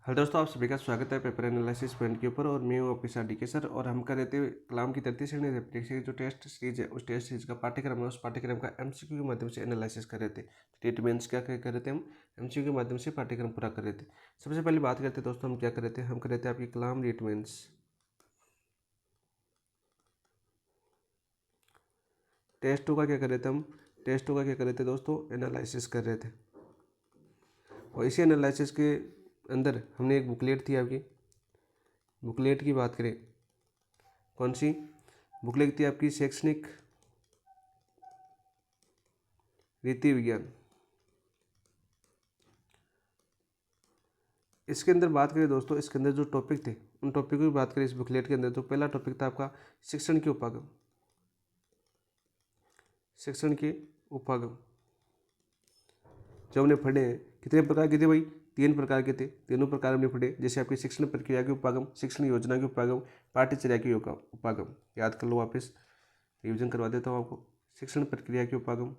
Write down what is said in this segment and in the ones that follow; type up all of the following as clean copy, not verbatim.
Hello दोस्तों, आप सभी का स्वागत है पेपर एनालिसिस पॉइंट के ऊपर। और मैं हूँ आपके साथ डीके सर। और हम कर रहे थे कलाम की 33 श्रेणी परीक्षा की जो टेस्ट सीरीज है, उस टेस्ट सीरीज का पाठ्यक्रम है, उस पाठ्यक्रम का एमसीक्यू के माध्यम से एनालिसिस कर रहे थे। टेट मेंस क्या कर रहे थे, हम एमसीक्यू के माध्यम से पाठ्यक्रम पूरा कर रहे थे। सबसे पहले बात करते हैं दोस्तों, हम क्या कर रहे थे, हम कर रहे थे आपकी कलाम टेट मेंस टेस्ट टू का क्या कर रहे थे, हम टेस्ट टू का क्या कर रहे थे दोस्तों, एनालिसिस कर रहे थे। और इसी एनालिसिस के अंदर हमने एक बुकलेट थी आपकी, बुकलेट की बात करें, कौन सी बुकलेट थी आपकी, शैक्षणिक रीति विज्ञान। इसके अंदर बात करें दोस्तों, इसके अंदर जो टॉपिक थे उन टॉपिक की बात करें। इस बुकलेट के अंदर तो पहला टॉपिक था आपका शिक्षण के उपागम। शिक्षण के उपागम जो हमने पढ़े हैं, कितने प्रकार के थे भाई, 3 प्रकार के थे। तीनों प्रकार हमने पढ़े, जैसे आपकी शिक्षण प्रक्रिया के उपागम, शिक्षण योजना के उपागम, पाठ्यचर्या के उपागम। याद कर लो, वापस रिविजन करवा देता हूँ आपको। शिक्षण प्रक्रिया के उपागम,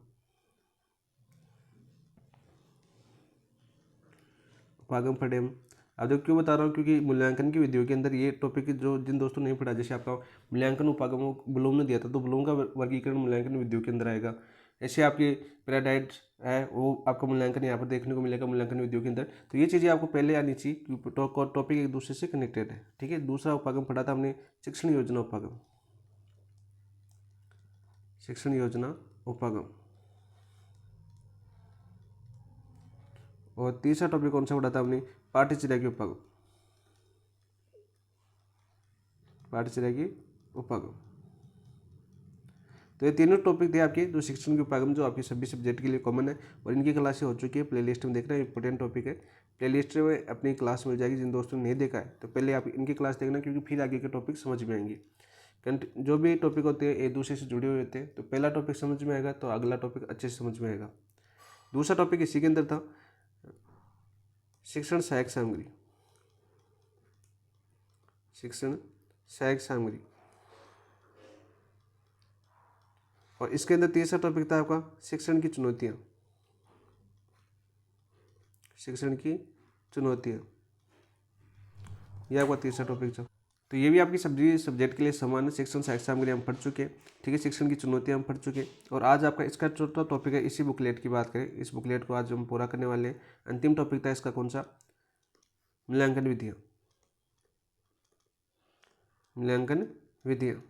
उपागम पढ़े हम। अब देखो क्यों बता रहा हूँ, क्योंकि मूल्यांकन की विधियों के अंदर ये टॉपिक जो जिन दोस्तों नहीं पढ़ा, जैसे आपका मूल्यांकन उपागमों ब्लूम ने दिया था, तो ब्लूम का वर्गीकरण मूल्यांकन विधियों के अंदर आएगा। ऐसे आपके पैराडाइट है, वो आपका मूल्यांकन यहाँ पर देखने को मिलेगा मूल्यांकन विधियों के अंदर। तो ये चीज़ें आपको पहले आनी चाहिए, टॉपिक एक दूसरे से कनेक्टेड है। ठीक है, दूसरा उपागम पढ़ा था हमने, शिक्षण योजना उपागम। शिक्षण योजना उपागम। और तीसरा टॉपिक कौन सा पढ़ा था हमने, पाठ्यचर्या के उपागम। पाठ्यचर्या के उपागम। तो ये तीनों टॉपिक थे आपके जो शिक्षण के उपागम, जो आपके सभी सब्जेक्ट के लिए कॉमन है। और इनकी क्लासें हो चुकी है, प्लेलिस्ट में देखना, इंपॉर्टेंट टॉपिक है। प्लेलिस्ट में अपनी क्लास मिल जाएगी। जिन दोस्तों ने नहीं देखा है तो पहले आप इनकी क्लास देखना, क्योंकि फिर आगे के टॉपिक समझ में आएंगे। जो भी टॉपिक होते हैं एक दूसरे से जुड़े हुए होते हैं, तो पहला टॉपिक समझ में आएगा तो अगला टॉपिक अच्छे से समझ में आएगा। दूसरा टॉपिक इसी के अंदर था, शिक्षण सहायक सामग्री। शिक्षण सहायक सामग्री। और इसके अंदर तीसरा टॉपिक था आपका शिक्षण की चुनौतियाँ। शिक्षण की चुनौतियाँ, यह आपका तीसरा टॉपिक था। तो ये भी आपकी सब्जी सब्जेक्ट के लिए समान है। शिक्षण सहायक सामग्री हम पढ़ चुके हैं, ठीक है। शिक्षण की चुनौतियाँ हम पढ़ चुके हैं। और आज आपका इसका चौथा टॉपिक है, इसी बुकलेट की बात करें, इस बुकलेट को आज हम पूरा करने वाले हैं। अंतिम टॉपिक था इसका कौन सा, मूल्यांकन विधियाँ। मूल्यांकन विधियाँ।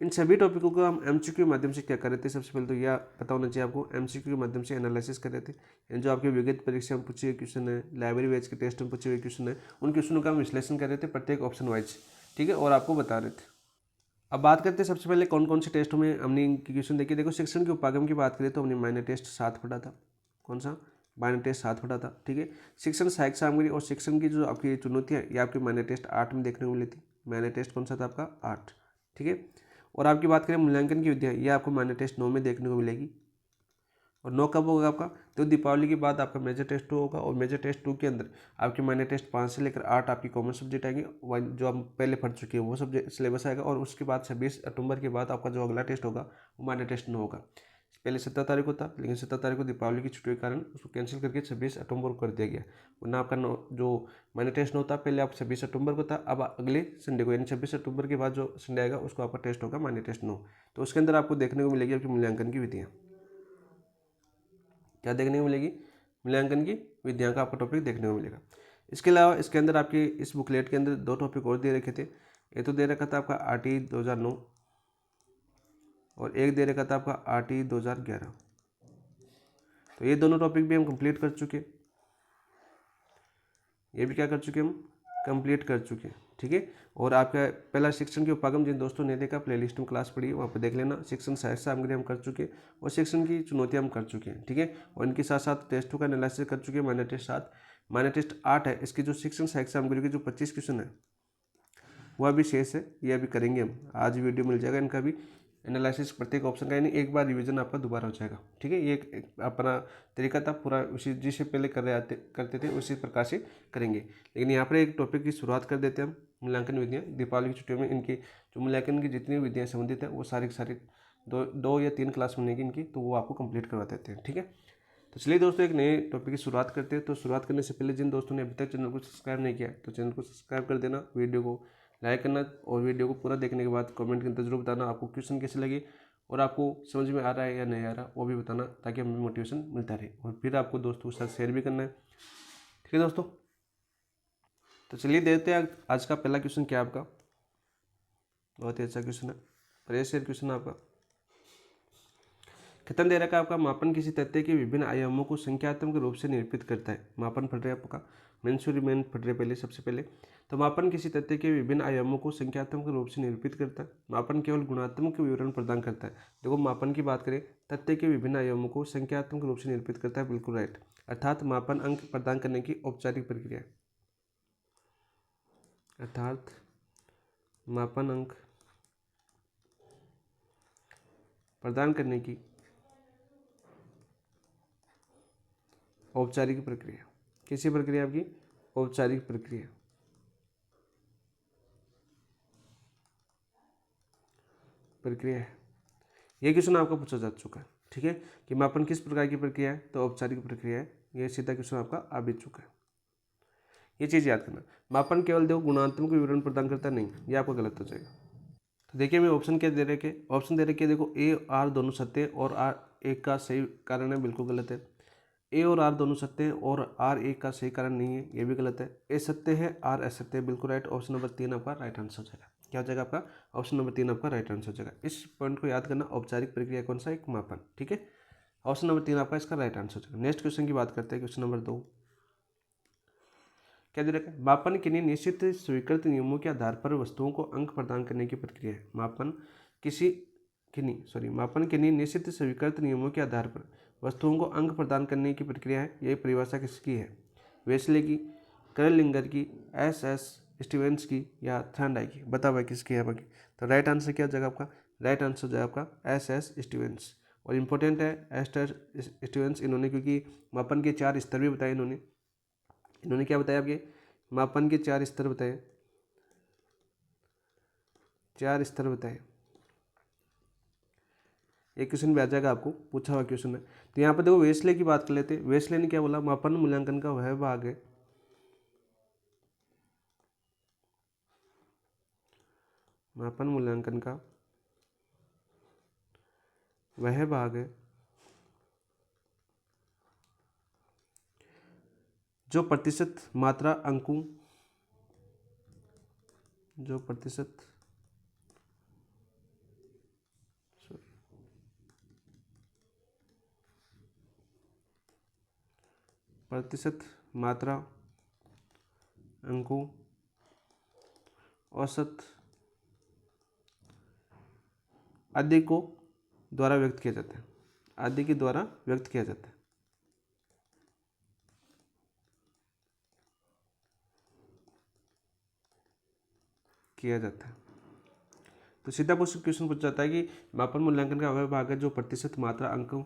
इन सभी टॉपिकों को हम एमसीक्यू के माध्यम से क्या कर रहे थे, सबसे पहले तो यह पता होना चाहिए आपको, एमसीक्यू के माध्यम से एनालिसिस कर रहे थे। यानी जो आपके विगत परीक्षा में पूछे हुए क्वेश्चन है, लाइब्रेरी बेच के टेस्ट में पूछे हुए क्वेश्चन है, उन क्वेश्चनों का हम विश्लेषण कर रहे थे प्रत्येक ऑप्शन वाइज, ठीक है, और आपको बता रहे थे। अब बात करते हैं सबसे पहले कौन कौन से टेस्ट में हमने इनकी क्वेश्चन देखी। देखो, शिक्षण के उपागम की बात करें तो हमने माइनर टेस्ट 7 पढ़ा था। कौन सा, माइनर टेस्ट 7 पढ़ा था, ठीक है। शिक्षण सहायक सामग्री और शिक्षण की जो आपकी चुनौतियाँ, ये आपकी माइनर टेस्ट 8 में देखने को मिली थी। माइनर टेस्ट कौन सा था आपका, 8, ठीक है। और आपकी बात करें मूल्यांकन की विधियाँ, ये आपको माइनर टेस्ट 9 में देखने को मिलेगी। और 9 कब होगा आपका, तो दीपावली के बाद आपका मेजर टेस्ट 2 होगा। और मेजर टेस्ट 2 के अंदर आपके माइनर टेस्ट 5 से लेकर 8 आपकी कॉमन सब्जेक्ट आएंगे, जो हम पहले पढ़ चुके हैं वो सब्जेक्ट सिलेबस आएगा। और उसके बाद 26 अक्टूबर के बाद आपका जो अगला टेस्ट होगा वो माइनर टेस्ट 9 होगा। पहले 17 तारीख को था, लेकिन 17 तारीख को दीपावली की छुट्टी के कारण उसको कैंसिल करके 26 अक्टूबर को कर दिया गया। वरना आपका जो माइनर टेस्ट 9 था, पहले आप 26 अक्टूबर को था, अब अगले संडे को यानी 26 अक्टूबर के बाद जो संडे आएगा उसको आपका टेस्ट होगा माइनर टेस्ट 9। तो उसके अंदर आपको देखने को मिलेगी आपकी मूल्यांकन की विधियाँ। क्या देखने को मिलेगी, मूल्यांकन की विधियाँ का आपको टॉपिक देखने को मिलेगा। इसके अलावा इसके अंदर आपके इस बुकलेट के अंदर 2 टॉपिक और दे रखे थे। एक तो दे रखा था आपका आरटी 2009 और एक दे रखा था आपका आरटी 2011। तो ये दोनों टॉपिक भी हम कंप्लीट कर चुके, ये भी क्या कर चुके हम, कंप्लीट कर चुके, ठीक है। और आपका पहला शिक्षण के उपागम, जिन दोस्तों ने देखा प्लेलिस्ट में क्लास पढ़ी वहाँ पर देख लेना। शिक्षण सहायक सामग्री हम कर चुके हैं और शिक्षण की चुनौतियाँ हम कर चुके हैं, ठीक है। और इनके साथ साथ टेस्टों का एनालिसिस कर चुके हैं। माइनर टेस्ट 7, माइनर टेस्ट 8 है। इसकी जो शिक्षण सहायक सामग्री के जो 25 क्वेश्चन है वह भी शेष है, ये अभी करेंगे हम। आज वीडियो मिल जाएगा इनका भी एनालिसिस प्रत्येक ऑप्शन का, यानी एक बार रिवीजन आपका दोबारा हो जाएगा, ठीक है। ये एक अपना तरीका था पूरा, उसी जिससे पहले करते थे उसी प्रकार से करेंगे। लेकिन यहाँ पर एक टॉपिक की शुरुआत कर देते हैं हम, मूल्यांकन विधियाँ। दीपावली की छुट्टियों में इनकी जो मूल्यांकन की जितनी विधियाँ संबंधित है वो सारी की सारी दो या तीन क्लास बनेगी इनकी, तो वो आपको कंप्लीट करवा देते हैं, ठीक है। तो चलिए दोस्तों एक नए टॉपिक की शुरुआत करते हैं। तो शुरुआत करने से पहले जिन दोस्तों ने अभी तक चैनल को सब्सक्राइब नहीं किया तो चैनल को सब्सक्राइब कर देना, वीडियो को लाइक करना और वीडियो को पूरा देखने के बाद कमेंट के अंदर जरूर बताना आपको क्वेश्चन कैसे लगे और आपको समझ में आ रहा है या नहीं आ रहा वो भी बताना, ताकि हमें मोटिवेशन मिलता रहे और फिर आपको दोस्तों के साथ शेयर भी करना है। ठीक है दोस्तों, तो चलिए देखते हैं आज का पहला क्वेश्चन क्या है आपका। बहुत ही अच्छा क्वेश्चन है, प्रेस क्वेश्चन आपका। कथन दे रखा है आपका, मापन किसी तथ्य के विभिन्न आयामों को संख्यात्मक रूप से निरूपित करता है। मापन पढ़ रहे हैं आपका, मेन पढ़ रहे पहले सबसे पहले। तो मापन किसी तथ्य के विभिन्न आयामों को संख्यात्मक रूप से निरूपित करता है। मापन केवल गुणात्मक विवरण प्रदान करता है। देखो मापन की बात करें, तथ्य के विभिन्न आयामों को संख्यात्मक रूप से निरूपित करता है, बिल्कुल राइट। अर्थात मापन अंक प्रदान करने की औपचारिक प्रक्रिया है। अर्थात मापन अंक प्रदान करने की औपचारिक प्रक्रिया। कैसी प्रक्रिया आपकी? औपचारिक प्रक्रिया। प्रक्रिया है, यह क्वेश्चन आपका पूछा जा चुका है। ठीक है, कि मापन किस प्रकार की प्रक्रिया है, तो औपचारिक प्रक्रिया है। यह सीधा क्वेश्चन आपका आ भी चुका है। ये चीज़ याद करना, मापन केवल देखो गुणात्मक विवरण प्रदान करता नहीं, ये आपका गलत हो जाएगा। तो देखिए मैं ऑप्शन क्या दे रखे, ऑप्शन दे रखे देखो ए आर दोनों सत्य हैं और आर एक का सही कारण है, बिल्कुल गलत है। ए और आर दोनों सत्य हैं और आर एक का सही कारण नहीं है, ये भी गलत है। ए सत्य है, आर असत्य है, बिल्कुल राइट। ऑप्शन नंबर 3 आपका राइट आंसर हो जाएगा। क्या हो जाएगा आपका? ऑप्शन नंबर 3 आपका राइट आंसर हो जाएगा। इस पॉइंट को याद करना, औपचारिक प्रक्रिया कौन सा? एक मापन। ठीक है, ऑप्शन नंबर 3 आपका इसका राइट आंसर हो जाएगा। नेक्स्ट क्वेश्चन की बात करते हैं, क्वेश्चन नंबर 2। क्या दे रखा है? मापन किन्हीं निश्चित स्वीकृत नियमों के आधार पर वस्तुओं को अंक प्रदान करने की प्रक्रिया है। मापन किन्हीं निश्चित स्वीकृत नियमों के आधार पर वस्तुओं को अंक प्रदान करने की प्रक्रिया है। यह परिभाषा किसकी है? वेस्ले की, करलिंगर की, एस स्टीवेंस की या थॉर्नडाइक की? बता भाई किसकी है बाकी। तो राइट आंसर क्या हो जाएगा आपका? राइट आंसर हो जाएगा आपका एस स्टीवेंस। और इम्पोर्टेंट है एस्टर स्टीवेंस इन्होंने, क्योंकि मापन के 4 स्तर भी बताए इन्होंने क्या बताया आपके? मापन के 4 स्तर बताए, 4 स्तर बताए। एक क्वेश्चन भी आ जाएगा आपको, पूछा हुआ क्वेश्चन है। तो यहाँ पर देखो वेस्ले की बात कर लेते हैं। वेस्ले ने क्या बोला? मापन मूल्यांकन का वह भाग है, मापन मूल्यांकन का वह भाग है जो प्रतिशत मात्रा अंकों, जो प्रतिशत मात्रा अंकों, औसत आदि को द्वारा व्यक्त किया जाता है, आदि के द्वारा व्यक्त किया जाता है। तो सीधा क्वेश्चन पूछ जाता है कि मापन मूल्यांकन का वह भाग है जो प्रतिशत मात्रा अंकों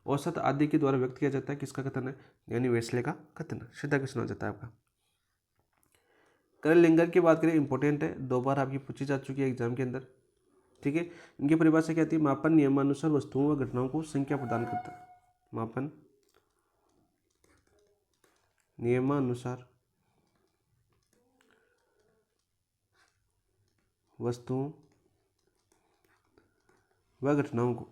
औसत आदि के द्वारा व्यक्त किया जाता है। किसका कथन है? यानी वेस्ले का कथन है। सीधा क्वेश्चन हो जाता है आपका। करलिंगर की बात करें, इंपॉर्टेंट है, 2 बार आपकी पूछी जा चुकी है एग्जाम के अंदर। ठीक है, इनकी परिभाषा क्या आती है? मापन नियमानुसार वस्तुओं व घटनाओं को संख्या प्रदान करता है। मापन नियमानुसार वस्तुओं व घटनाओं को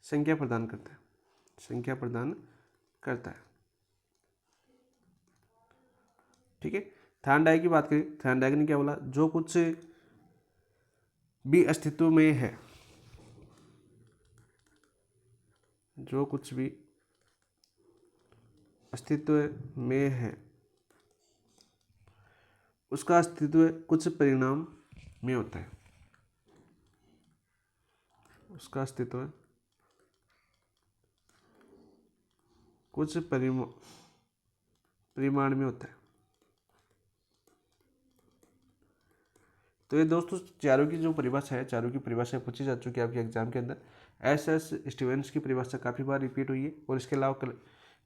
संख्या प्रदान करता है, संख्या प्रदान करता है। ठीक है, थॉर्नडाइक की बात करें, थॉर्नडाइक ने क्या बोला? जो कुछ भी अस्तित्व में है, जो कुछ भी अस्तित्व में है उसका अस्तित्व कुछ परिणाम में होता है, उसका अस्तित्व कुछ परिमाण में होता है। तो ये दोस्तों चारों की जो परिभाषा है, चारों की परिभाषा पूछी जा चुकी है आपके एग्जाम के अंदर। एस स्टीवेंस की परिभाषा काफ़ी बार रिपीट हुई है और इसके अलावा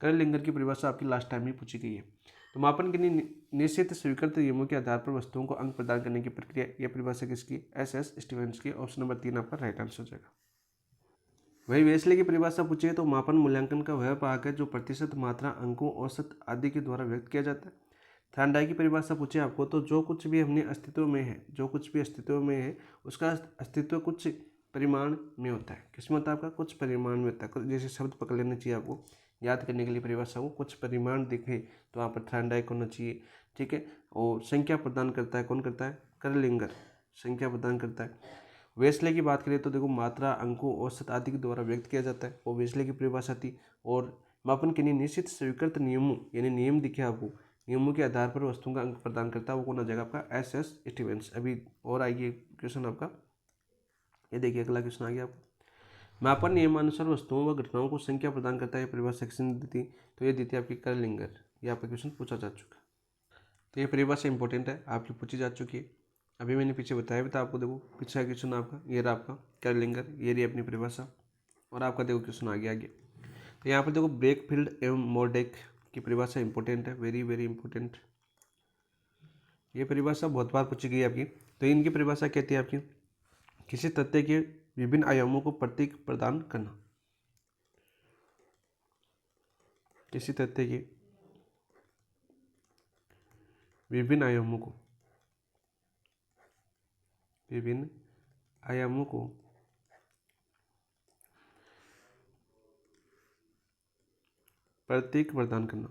करलिंगर की परिभाषा आपकी लास्ट टाइम ही पूछी गई है। तो मापन के निश्चित स्वीकृत नियमों के आधार पर वस्तुओं को अंक प्रदान करने की प्रक्रिया, यह परिभाषा किसकी? एस स्टीवेंस की। ऑप्शन नंबर 3 आपका राइट आंसर हो जाएगा। वही वेस्ले की परिभाषा पूछिए तो मापन मूल्यांकन का वह भाग है जो प्रतिशत, मात्रा, अंकों, औसत आदि के द्वारा व्यक्त किया जाता है। थॉर्नडाइक की परिभाषा पूछे आपको तो जो कुछ भी हमने अस्तित्व में है, जो कुछ भी अस्तित्व में है उसका अस्तित्व कुछ परिमाण में होता है। किसमें होता है आपका? कुछ परिमाण में होता है। जैसे शब्द पकड़ लेना चाहिए आपको याद करने के लिए परिभाषा को, कुछ परिमाण दिखे तो वहाँ पर थॉर्नडाइक होना चाहिए, ठीक है। और संख्या प्रदान करता है, कौन करता है? कर्लिंगर संख्या प्रदान करता है। वेस्ले की बात करें तो देखो मात्रा, अंकों, औसत आदि के द्वारा व्यक्त किया जाता है, वो वेस्ले की परिभाषा थी। और मापन के लिए निश्चित स्वीकृत नियमों यानी नियम दिखे आपको, नियमों के आधार पर वस्तुओं का अंक प्रदान करता है, वो कौन आ जाएगा आपका? S Stevens. अभी और आइए क्वेश्चन आपका, ये देखिए अगला क्वेश्चन आ गया आपको। मापन नियमानुसार वस्तुओं व घटनाओं को संख्या प्रदान करता है, परिभाषा किसने दी थी? तो ये दी थी आपकी कर्लिंगर। ये आपका क्वेश्चन पूछा जा चुका है। तो ये परिभाषा इंपॉर्टेंट है, आपकी पूछी जा चुकी है। अभी मैंने पीछे बताया भी था आपको, देखो पीछे क्वेश्चन आपका ये रहा आपका कर्लिंगर, ये रही अपनी परिभाषा। और आपका देखो क्वेश्चन आ गया आगे। तो यहाँ पर देखो ब्रेकफील्ड एवं मोरडेक की परिभाषा इंपॉर्टेंट है, वेरी वेरी इंपॉर्टेंट। ये परिभाषा बहुत बार पूछी गई आपकी। तो इनकी परिभाषा कहती है आपकी, किसी तथ्य के विभिन्न आयामों को प्रतीक प्रदान करना। किसी तथ्य के विभिन्न आयामों को प्रतीक प्रदान करना।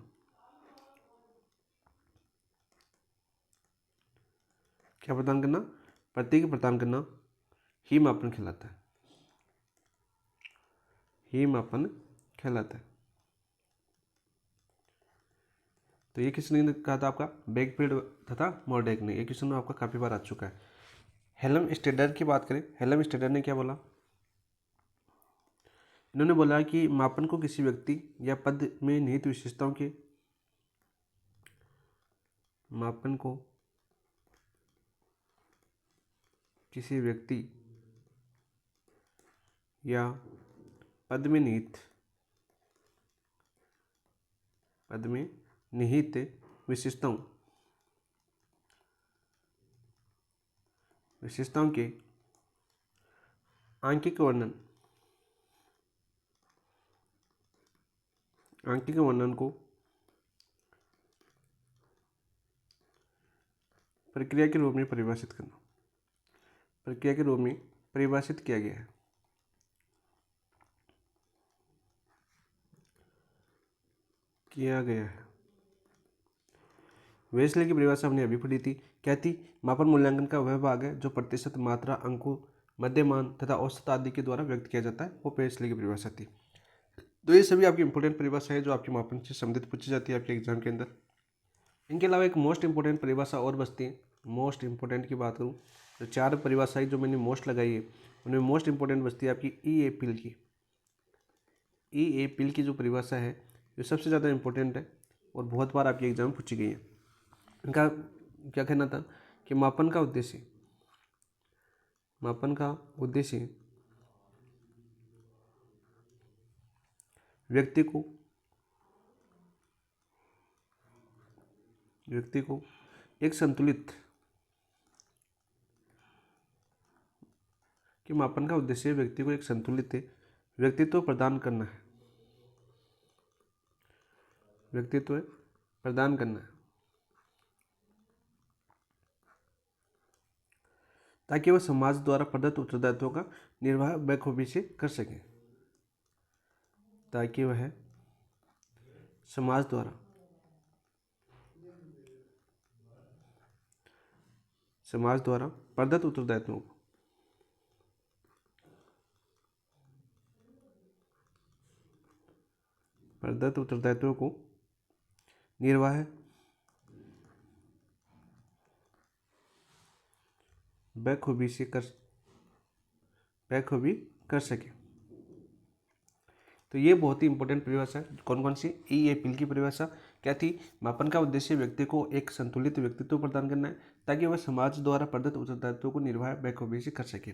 क्या प्रदान करना? प्रतीक प्रदान करना ही मापन कहलाता है, ही मापन कहलाता है। तो ये किसने कहा था आपका? ब्रेकफील्ड तथा मोरडेक ने। ये क्वेश्चन आपका काफ़ी बार आ चुका है। हेलम स्टेडर की बात करें, हेलम स्टेडर ने क्या बोला? इन्होंने बोला कि मापन को किसी व्यक्ति या पद में निहित विशेषताओं के मापन को किसी व्यक्ति या पद में निहित विशेषताओं के आंकिक वर्णन को प्रक्रिया के रूप में परिभाषित करना। प्रक्रिया के रूप में परिभाषित किया गया है। वेस्ले की परिभाषा हमने अभी पढ़ी थी, क्या थी? मापन मूल्यांकन का वह भाग है जो प्रतिशत, मात्रा, अंकों, मध्यमान तथा औसत आदि के द्वारा व्यक्त किया जाता है, वो वेस्ले की परिभाषा थी। तो ये सभी आपकी इंपॉर्टेंट परिभाषा है जो आपके मापन से संबंधित पूछी जाती है आपके एग्जाम के अंदर। इनके अलावा एक मोस्ट इंपॉर्टेंट परिभाषा और बचती है। मोस्ट इंपॉर्टेंट की बात करूँ तो 4 परिभाषाएं जो मैंने मोस्ट लगाई है उनमें मोस्ट इंपॉर्टेंट बचती है आपकी ई-ए-पिल की। ई-ए-पिल की जो परिभाषा है जो सबसे ज़्यादा इंपॉर्टेंट है और बहुत बार आपके एग्जाम में पूछी गई है। इनका क्या कहना था कि मापन का उद्देश्य व्यक्ति को एक संतुलित व्यक्तित्व प्रदान करना है। ताकि वह समाज द्वारा प्रदत्त उत्तरदायित्वों का निर्वाह बखूबी से कर सके। ताकि वह समाज द्वारा प्रदत्त उत्तरदायित्वों को निर्वाह बखूबी कर सके। तो ये बहुत ही इंपॉर्टेंट परिभाषा है। कौन कौन सी? ई-ए-पिल की परिभाषा क्या थी? मापन का उद्देश्य व्यक्ति को एक संतुलित व्यक्तित्व प्रदान करना है ताकि वह समाज द्वारा प्रदत्त उत्तरदायित्वों को निर्वाह बखूबी से कर सके।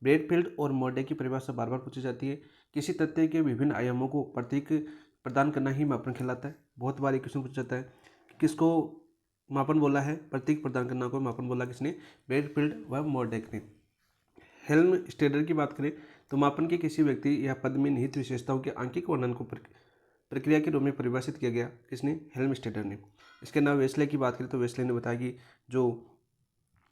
ब्रेडफील्ड और मोरडेक की परिभाषा बार बार पूछी जाती है। किसी तथ्य के विभिन्न आयामों को प्रतीक प्रदान करना ही मापन कहलाता है। बहुत बार क्वेश्चन पूछा जाता है कि किसको मापन बोला है? प्रतीक प्रदान करना को मापन बोला किसने? ब्रेडफील्ड व मोरडेक ने। हेल्म स्टेडर की बात करें तो मापन के किसी व्यक्ति या पद में निहित विशेषताओं के आंकिक वर्णन को प्रक्रिया के रूप में परिभाषित किया गया। किसने? हेल्मस्टेडर ने। इसके अलावा वेस्ले की बात करें तो वेस्ले ने बताया कि जो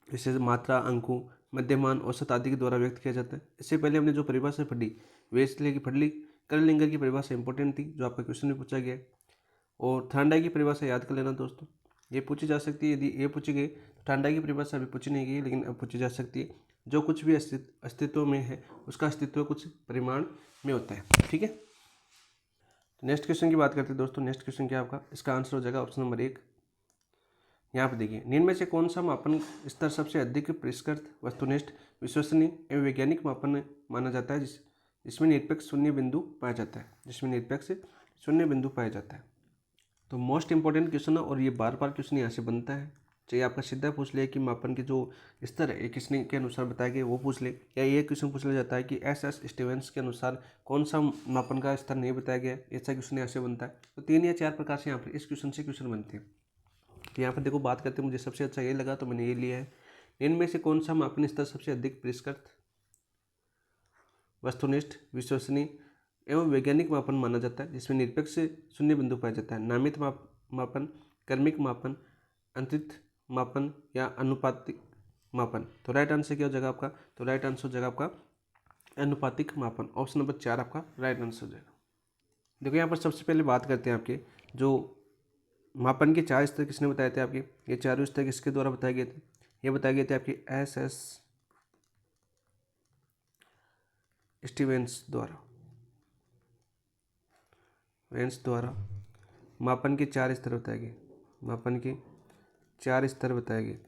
विशेष मात्रा, अंकों, मध्यमान, औसत आदि के द्वारा व्यक्त किया जाता है। इससे पहले हमने जो परिभाषा पढ़ी वेस्ले की पढ़ ली। कर्लिंगर की परिभाषा इंपॉर्टेंट थी, जो आपका क्वेश्चन में पूछा गया है। और थर्नडाइक की परिभाषा याद कर लेना दोस्तों, ये पूछी जा सकती है। यदि ये पूछी गई तो थर्नडाइक की परिभाषा अभी पूछी नहीं गई, लेकिन अब पूछी जा सकती है। जो कुछ भी अस्तित्व में है उसका अस्तित्व कुछ परिमाण में होता है। ठीक है, नेक्स्ट क्वेश्चन की बात करते हैं दोस्तों। नेक्स्ट क्वेश्चन क्या आपका? इसका आंसर हो जाएगा ऑप्शन नंबर 1। यहाँ पे देखिए, निम्न में से कौन सा मापन स्तर सबसे अधिक परिष्कृत, वस्तुनिष्ठ, विश्वसनीय एवं वैज्ञानिक मापन माना जाता है, जिसमें निरपेक्ष शून्य बिंदु पाया जाता है, जिसमें निरपेक्ष शून्य बिंदु पाया जाता है। तो मोस्ट इंपॉर्टेंट क्वेश्चन है और ये बार बार क्वेश्चन यहाँ से बनता है। चाहे आपका सीधा पूछ ले कि मापन के जो स्तर है किसने के अनुसार बताया गया वो पूछ ले, या ये क्वेश्चन पूछ लिया जाता है कि एस स्टीवेंस के अनुसार कौन सा मापन का स्तर नहीं बताया गया, ऐसा क्वेश्चन यहाँ से बनता है। तो 3 या 4 प्रकार से यहाँ पर इस क्वेश्चन से क्वेश्चन बनते हैं। तो यहाँ पर देखो बात करते हैं, मुझे सबसे अच्छा ये लगा तो मैंने ये लिया है। इनमें से कौन सा मापन स्तर सबसे अधिक परिष्कृत, वस्तुनिष्ठ, विश्वसनीय एवं वैज्ञानिक मापन माना जाता है, जिसमें निरपेक्ष शून्य बिंदु पाया जाता है? नामित मापन, क्रमिक मापन, अंतरिक्ष मापन या अनुपातिक मापन? तो राइट आंसर क्या हो जाएगा आपका? तो राइट आंसर हो जाएगा आपका अनुपातिक मापन। ऑप्शन नंबर 4 आपका राइट आंसर हो जाएगा। देखो यहाँ पर सबसे पहले बात करते हैं आपके जो मापन के 4 स्तर किसने बताए थे आपके? ये चारों स्तर किसके द्वारा बताए गए थे? ये बताए गए थे आपके एस स्टीवेंस द्वारा मापन के 4 स्तर बताए गए। मापन के 4 स्तर बताए गए।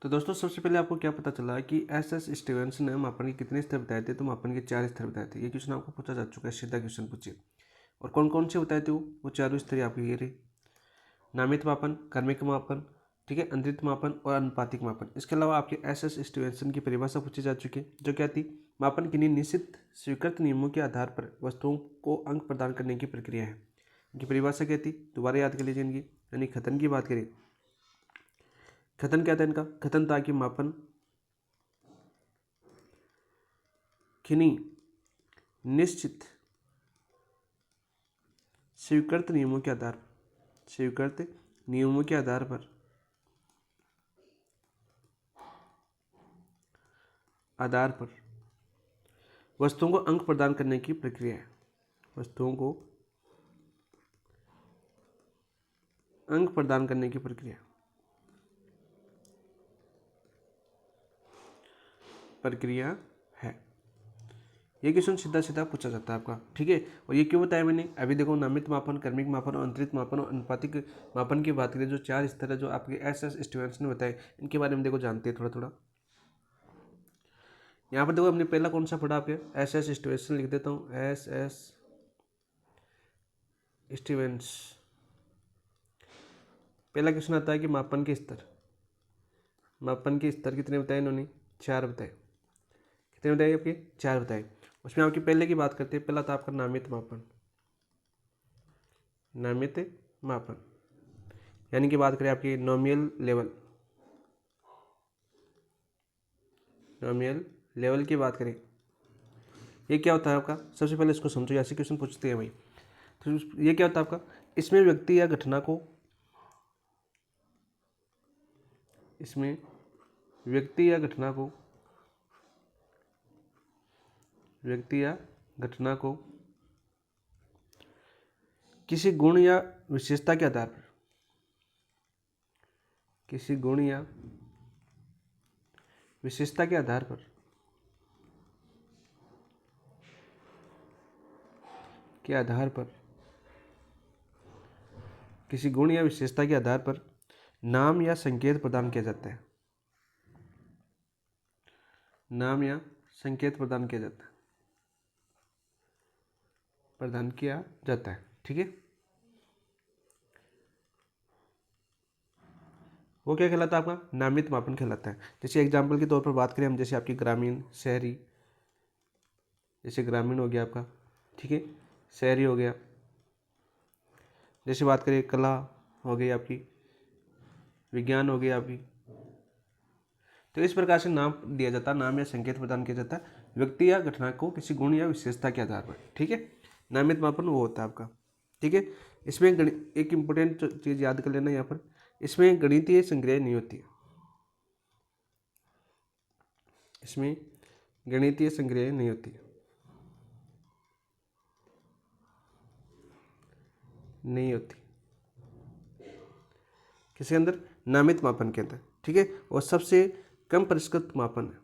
तो दोस्तों सबसे पहले आपको क्या पता चला कि एस स्टीवेंस ने मापन के कितने स्तर बताए थे? तो मापन के 4 स्तर बताए थे। ये क्वेश्चन आपको पूछा जा चुका है, सीधा क्वेश्चन पूछिए। और कौन कौन से बताए थे वो चारों स्तर आपके ये रहे। नामित मापन, क्रमिक मापन, ठीक है, अंतरिक्ष मापन और अनुपातिक मापन। इसके अलावा आपके एस स्टीवेंसन की परिभाषा पूछी जा चुकी है, जो क्या थी? मापन किन्हीं निश्चित स्वीकृत नियमों के आधार पर वस्तुओं को अंक प्रदान करने की प्रक्रिया है। इनकी परिभाषा क्या थी? दोबारा याद कर लीजिए इनकी। यानी कथन की बात करें, कथन क्या था इनका? कथन था कि मापन किन्हीं निश्चित स्वीकृत नियमों के आधार पर वस्तुओं को अंक प्रदान करने की प्रक्रिया है। वस्तुओं को अंक प्रदान करने की प्रक्रिया है। ये क्वेश्चन सीधा सीधा पूछा जाता है आपका, ठीक है। और ये क्यों बताया मैंने? अभी देखो, नामित मापन, क्रमिक मापन और अंतरिक्ष मापन और अनुपातिक मापन की बात करें, जो 4 स्तर है जो आपके एस स्टीवेंस ने बताए, इनके बारे में देखो जानते हैं थोड़ा थोड़ा। यहाँ पर देखो हमने पहला कौन सा पढ़ा? आपके एस स्टीवेंस लिख देता हूँ, एस स्टीवेंस। पहला क्वेश्चन आता है कि मापन के स्तर कितने बताए इन्होंने? 4 बताए। कितने बताए आपके? 4 बताए। उसमें आपकी पहले की बात करते हैं। पहला था आपका नामित मापन, यानी कि बात करें आपकी नॉमिनल लेवल की बात करें, ये क्या होता है आपका? सबसे पहले इसको समझो, ऐसे क्वेश्चन पूछते हैं भाई। तो ये क्या होता है आपका? इसमें व्यक्ति या घटना को किसी गुण या विशेषता के आधार पर नाम या संकेत प्रदान किया जाता है। ठीक है। वो क्या कहलाता है? आपका नामित मापन कहलाता है। जैसे एग्जाम्पल के तौर पर बात करें हम, जैसे आपकी ग्रामीण, शहरी, जैसे ग्रामीण हो गया आपका, ठीक है, शहरी हो गया। जैसे बात करें कला हो गई आपकी, विज्ञान हो गई आपकी, तो इस प्रकार से नाम दिया जाता है, नाम या संकेत प्रदान किया जाता है व्यक्ति या घटना को किसी गुण या विशेषता के आधार पर। ठीक है, नामित मापन वो होता है आपका। ठीक है, इसमें एक इम्पोर्टेंट चीज़ याद कर लेना यहाँ पर, इसमें गणितीय संग्रह नहीं होती है, इसमें गणितीय संग्रह नहीं होती है, नहीं होती किसके अंदर, नामित मापन के अंदर। ठीक है, और सबसे कम परिष्कृत मापन है,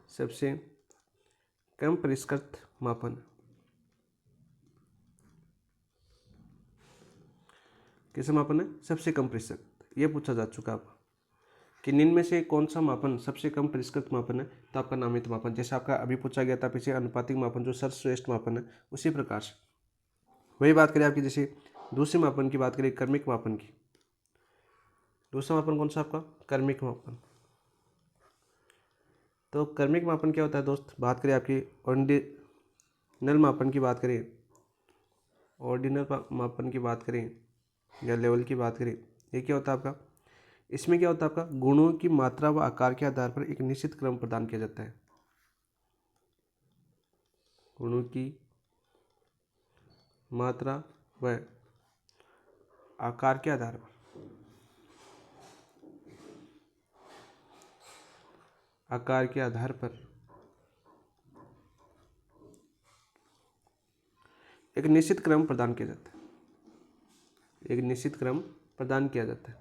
सबसे कम परिष्कृत मापन किस मापन है, सबसे कम परिष्कृत। ये पूछा जा चुका है कि निम्न में से कौन सा मापन सबसे कम परिष्कृत मापन है, तो आपका नामित मापन। जैसे आपका अभी पूछा गया था पीछे अनुपातिक मापन जो सर्वश्रेष्ठ मापन है, उसी प्रकार से वही बात करें आपकी। जैसे दूसरे मापन की बात करें, क्रमिक मापन की, दूसरा मापन कौन सा आपका, क्रमिक मापन। तो क्रमिक मापन क्या होता है दोस्त, बात करें आपकी ऑर्डिनल मापन की बात करें, ऑर्डिनल मापन की बात करें या लेवल की बात करें, ये क्या होता है आपका, इसमें क्या होता है आपका, गुणों की मात्रा व आकार के आधार पर एक निश्चित क्रम प्रदान किया जाता है, गुणों की मात्रा व आकार के आधार पर, आकार के आधार पर एक निश्चित क्रम प्रदान किया जाता है, एक निश्चित क्रम प्रदान किया जाता है,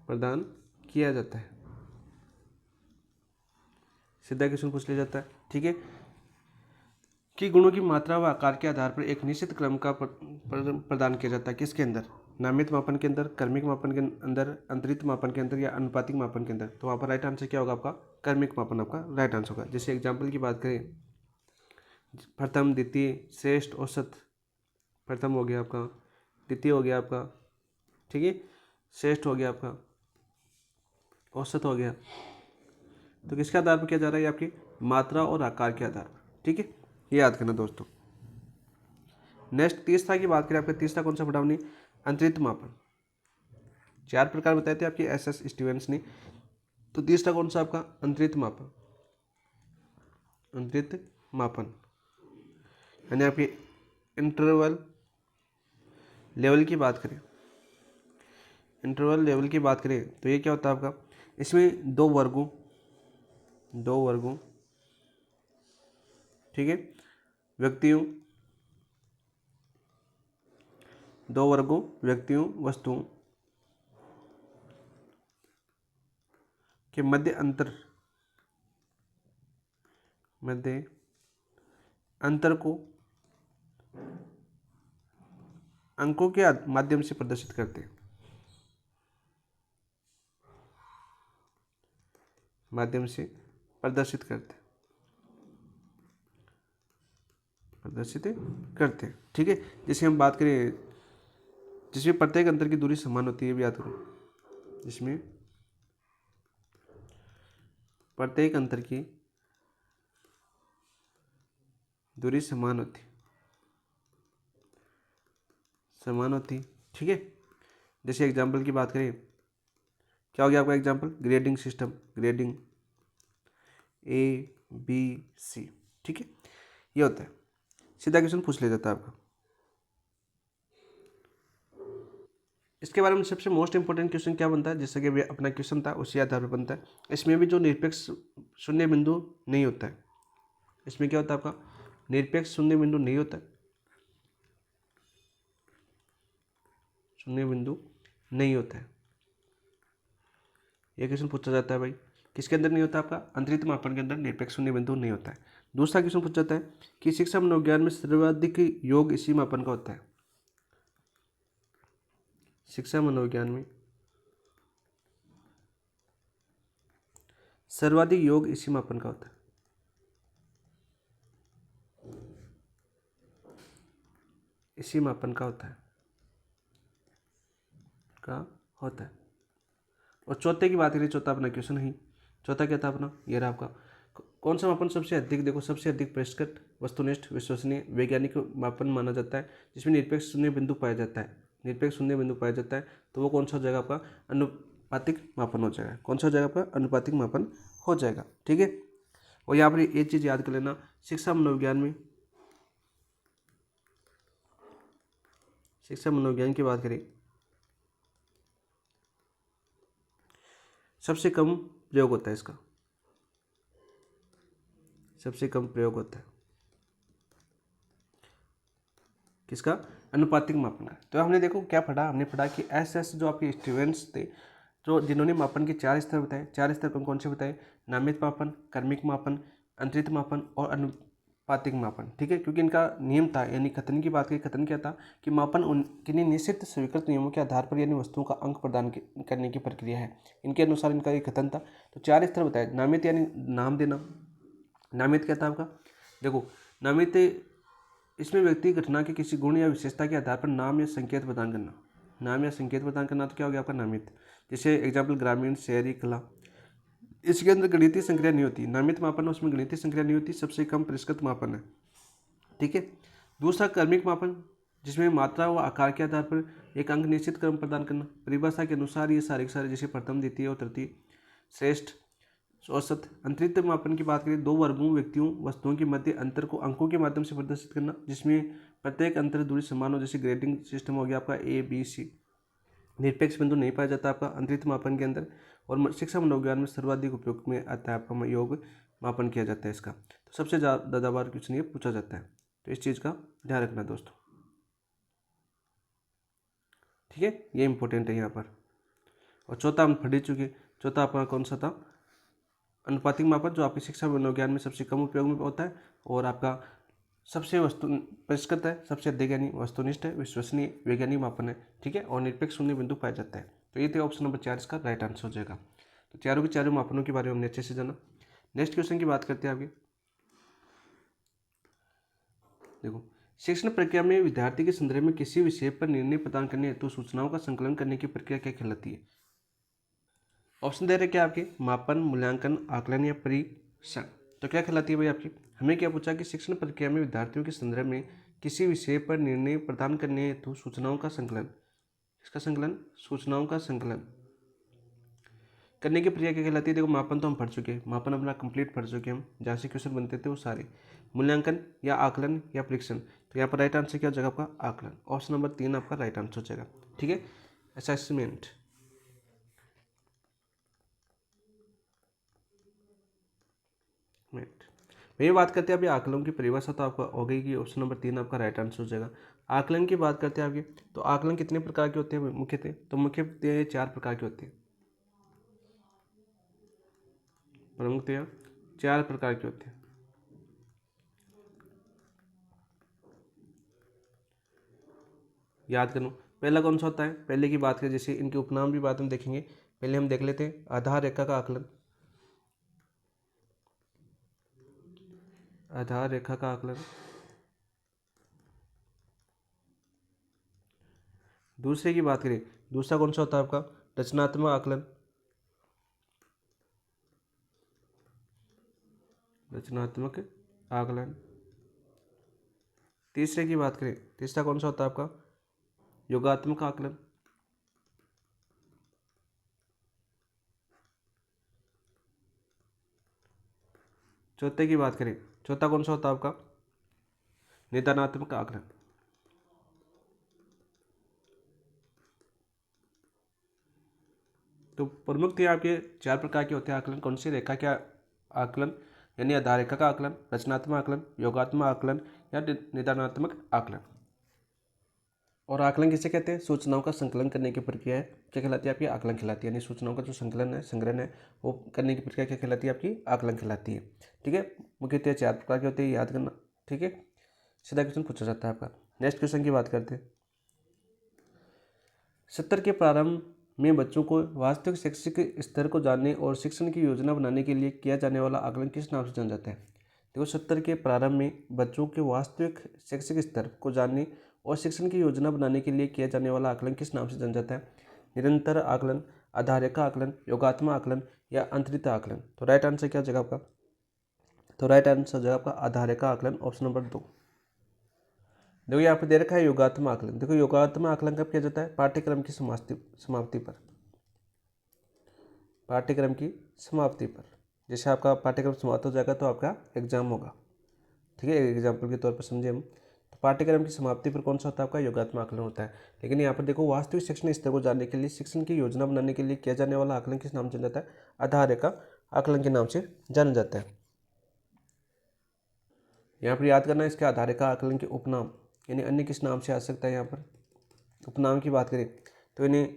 प्रदान किया जाता है, सीधा क्वेश्चन पूछ लिया जाता है। ठीक है, कि गुणों की मात्रा व आकार के आधार पर एक निश्चित क्रम का प्रदान किया जाता है, किसके अंदर, नामित मापन के अंदर, क्रमिक मापन के अंदर, अंतरित मापन के अंदर या अनुपातिक मापन के अंदर। तो वहाँ पर राइट आंसर क्या होगा आपका, क्रमिक मापन आपका राइट आंसर होगा। जैसे एग्जाम्पल की बात करें, प्रथम, द्वितीय, श्रेष्ठ, औसत। प्रथम हो गया आपका, द्वितीय हो गया आपका, ठीक है, श्रेष्ठ हो गया आपका, औसत हो गया। तो किसके आधार पर किया जा रहा है, आपकी मात्रा और आकार के आधार पर। ठीक है, ये याद करना दोस्तों। नेक्स्ट तीसरा की बात करें, आपका तीसरा कौन सा पढ़ा हमने, अंतरित मापन। 4 प्रकार बताए थे आपके SS स्टीवेंस ने, तो तीसरा कौन सा आपका, अंतरित मापन। अंतरित मापन यानी आपके इंटरवल लेवल की बात करें, इंटरवल लेवल की बात करें तो ये क्या होता है आपका, इसमें दो वर्गों, ठीक है, व्यक्तियों, दो वर्गों, व्यक्तियों, वस्तुओं के मध्य अंतर को अंकों के माध्यम से प्रदर्शित करते हैं, माध्यम से प्रदर्शित करते हैं। ठीक है, जैसे हम बात करें, जिसमें प्रत्येक अंतर की दूरी समान होती है, भी याद करो, जिसमें प्रत्येक अंतर की दूरी समान होती। ठीक है, जैसे एग्जाम्पल की बात करें, क्या हो गया आपका example, grading system, grading ABC। ठीक है, ये होता है, सीधा क्वेश्चन पूछ लिया जाता है आपका। इसके बारे में सबसे मोस्ट इंपॉर्टेंट क्वेश्चन क्या बनता है, जैसे कि अपना क्वेश्चन था उसी आधार पर बनता है। इसमें भी जो निरपेक्ष शून्य बिंदु नहीं होता है, इसमें क्या होता है आपका, निरपेक्ष शून्य बिंदु नहीं होता है, शून्य बिंदु नहीं होता है। यह क्वेश्चन पूछा जाता है भाई, किसके अंदर नहीं होता आपका, अंतरित मापन के अंदर निरपेक्ष शून्य बिंदु नहीं होता है। दूसरा क्वेश्चन पूछा जाता है कि शिक्षा मनोविज्ञान में सर्वाधिक योग इसी मापन का होता है, शिक्षा मनोविज्ञान में सर्वाधिक योग इसी मापन का होता है, इसी मापन का होता है। और चौथे की बात करें, चौथा अपना क्वेश्चन ही, चौथा क्या था अपना, ये रहा आपका, कौन सा मापन सबसे अधिक, देखो सबसे अधिक परिष्कृत, वस्तुनिष्ठ, विश्वसनीय, वैज्ञानिक मापन माना जाता है, जिसमें निरपेक्ष शून्य बिंदु पाया जाता है। निरपेक्ष शून्य बिंदु पाया जाता है तो वो कौन सा हो जाएगा आपका अनुपातिक मापन हो जाएगा। कौन सा हो जाएगा आपका अनुपातिक मापन हो जाएगा। ठीक है, और यहाँ पर एक चीज़ याद कर लेना, शिक्षा मनोविज्ञान में, शिक्षा मनोविज्ञान की बात करें, सबसे कम प्रयोग होता है इसका, सबसे कम प्रयोग होता है किसका, अनुपातिक मापन का। तो हमने देखो क्या पढ़ा, हमने पढ़ा कि ऐसे जो आपके स्टूडेंट्स थे जो जिन्होंने मापन के 4 स्तर बताए, 4 स्तर कौन कौन से बताए, नामित मापन, क्रमिक मापन, अंतरित मापन और अनुपातिक मापन। ठीक है, क्योंकि इनका नियम था, यानी कथन की बात करें, कथन क्या था कि मापन उन किन्हीं निश्चित स्वीकृत नियमों के आधार पर यानी वस्तुओं का अंक प्रदान करने की प्रक्रिया है, इनके अनुसार इनका एक कथन था। तो 4 स्तर बताए, नामित यानी नाम देना, नामित क्या था आपका, देखो नामित इसमें व्यक्ति घटना के किसी गुण या विशेषता के आधार पर नाम या संकेत प्रदान करना, नाम या संकेत प्रदान करना, तो क्या हो गया आपका नामित। जैसे एग्जाम्पल ग्रामीण, शहरी, कला, इसके अंदर गणितीय संक्रिया नहीं होती, नामित मापन उसमें गणितीय संक्रिया नहीं होती, सबसे कम परिष्कृत मापन है। ठीक है, दूसरा क्रमिक मापन, जिसमें मात्रा व आकार के आधार पर एक अंक निश्चित क्रम प्रदान करना, परिभाषा के अनुसार ये सारे जैसे प्रथम, द्वितीय और तृतीय, श्रेष्ठ, औसत। अंतरित मापन की बात करें, दो वर्गों, व्यक्तियों, वस्तुओं के मध्य अंतर को अंकों के माध्यम से प्रदर्शित करना, जिसमें प्रत्येक अंतर दूरी समान हो, जैसे ग्रेडिंग सिस्टम हो गया आपका A, B, C। निरपेक्ष बिंदु नहीं पाया जाता आपका अंतरित मापन के अंदर। और शिक्षा मनोविज्ञान में सर्वाधिक उपयोग में आता है आपका योग मापन किया जाता है इसका। तो सबसे ज़्यादा बार क्वेश्चन ये पूछा जाता है, तो इस चीज़ का ध्यान रखना दोस्तों। ठीक है, ये इंपॉर्टेंट है यहाँ पर। और चौथा हम पढ़ चुके, चौथा आपका कौन सा था, अनुपातिक मापन, जो आपकी शिक्षा मनोविज्ञान में सबसे कम उपयोग में होता है और आपका सबसे वस्तु परिष्कृत है, सबसे अधिक यानी वस्तुनिष्ठ है, विश्वसनीय वैज्ञानिक मापन है। ठीक है, और निरपेक्ष शून्य बिंदु पाया जाता है। तो ये थे ऑप्शन नंबर 4 इसका राइट आंसर हो जाएगा। तो चारों के चारों मापनों के बारे में हमने अच्छे से जाना। नेक्स्ट क्वेश्चन की बात करते हैं आगे। देखो, शिक्षण प्रक्रिया में विद्यार्थी के संदर्भ में किसी विषय पर निर्णय प्रदान करने हेतु सूचनाओं का संकलन करने की प्रक्रिया क्या कहलाती है। ऑप्शन दे रहे क्या आपके, मापन, मूल्यांकन, आकलन या परीक्षण। तो क्या कहलाती है भाई आपकी, हमें क्या पूछा कि शिक्षण प्रक्रिया में विद्यार्थियों के संदर्भ में किसी विषय पर निर्णय प्रदान करने हेतु सूचनाओं का संकलन, इसका संकलन, सूचनाओं का संकलन करने की प्रक्रिया क्या कहलाती है। देखो, मापन तो हम पढ़ चुके हैं, मापन अपना कंप्लीट पढ़ चुके हैं हम, जहाँ से क्वेश्चन बनते थे वो सारे। मूल्यांकन या आकलन या परीक्षण, तो यहाँ पर राइट आंसर क्या हो जाएगा आपका, आकलन। ऑप्शन नंबर 3 आपका राइट आंसर हो जाएगा। ठीक है, असेसमेंट। भैया बात करते हैं अभी आकलन की परिभाषा, तो आपका हो गई कि ऑप्शन नंबर 3 आपका राइट आंसर हो जाएगा। आकलन की बात करते हैं आगे, तो आकलन कितने प्रकार के होते हैं मुख्यतः, तो मुख्यतः 4 प्रकार के होते हैं, प्रमुखतया 4 प्रकार के होते हैं। याद करो, पहला कौन सा होता है, पहले की बात करें, जैसे इनके उपनाम भी बाद में देखेंगे, पहले हम देख लेते हैं आधार रेखा का आकलन, आधार रेखा का आकलन। दूसरे की बात करें, दूसरा कौन सा होता है आपका, रचनात्मक आकलन, रचनात्मक आकलन। तीसरे की बात करें, तीसरा कौन सा होता है आपका, योगात्मक आकलन। चौथे की बात करें, चौथा कौन सा होता है आपका, निदानात्मक आकलन। तो प्रमुख थे आपके 4 प्रकार के होते हैं आकलन, कौन सी, रेखा के आकलन यानी आधार रेखा का आकलन, रचनात्मक आकलन, योगात्मक आकलन या निदानात्मक आकलन। और आकलन किसे कहते हैं, सूचनाओं का संकलन करने की प्रक्रिया है, क्या कहलाती है आपकी, आकलन कहलाती है। यानी सूचनाओं का जो संकलन है, संग्रहण है, वो करने की प्रक्रिया क्या कहलाती है आपकी, आकलन कहलाती है। ठीक है, मुख्यतः 4 प्रकार के होते हैं, याद करना। ठीक है, सीधा क्वेश्चन पूछा जाता है आपका। नेक्स्ट क्वेश्चन की बात करते हैं। 70 के प्रारंभ में बच्चों को वास्तविक शैक्षिक स्तर को जानने और शिक्षण की योजना बनाने के लिए किया जाने वाला आकलन किस नाम से जाना जाता है। देखो, 70 के प्रारंभ में बच्चों के वास्तविक शैक्षिक स्तर को जानने और शिक्षण की योजना बनाने के लिए किया जाने वाला आकलन किस नाम से जाना जाता है। निरंतर आकलन, आधार रेखा आकलन, योगात्मक आकलन या अंतरित आकलन। तो राइट आंसर क्या हो जाएगा आपका, तो राइट आंसर हो जाएगा आपका आधार रेखा आकलन, ऑप्शन नंबर 2। देखो यहाँ पे दे रखा है योगात्मक आकलन। देखो योगात्मक आकलन कब किया जाता है? पाठ्यक्रम की समाप्ति पर, पाठ्यक्रम की समाप्ति पर। जैसे आपका पाठ्यक्रम समाप्त हो जाएगा तो आपका एग्जाम होगा, ठीक है, एग्जाम्पल के तौर पर समझे हम। तो पाठ्यक्रम की समाप्ति पर कौन सा होता है? आपका योगात्मक आकलन होता है। लेकिन यहाँ पर देखो वास्तविक शिक्षण स्तर को जानने के लिए, शिक्षण की योजना बनाने के लिए किया जाने वाला आकलन किस नाम से जाता है? आधार रेखा आकलन के नाम से जाना जाता है। यहाँ पर याद करना, इसके आधार रेखा आकलन के उपनाम यानी अन्य किस नाम से आ सकता है? यहाँ पर उपनाम की बात करें तो इन्हें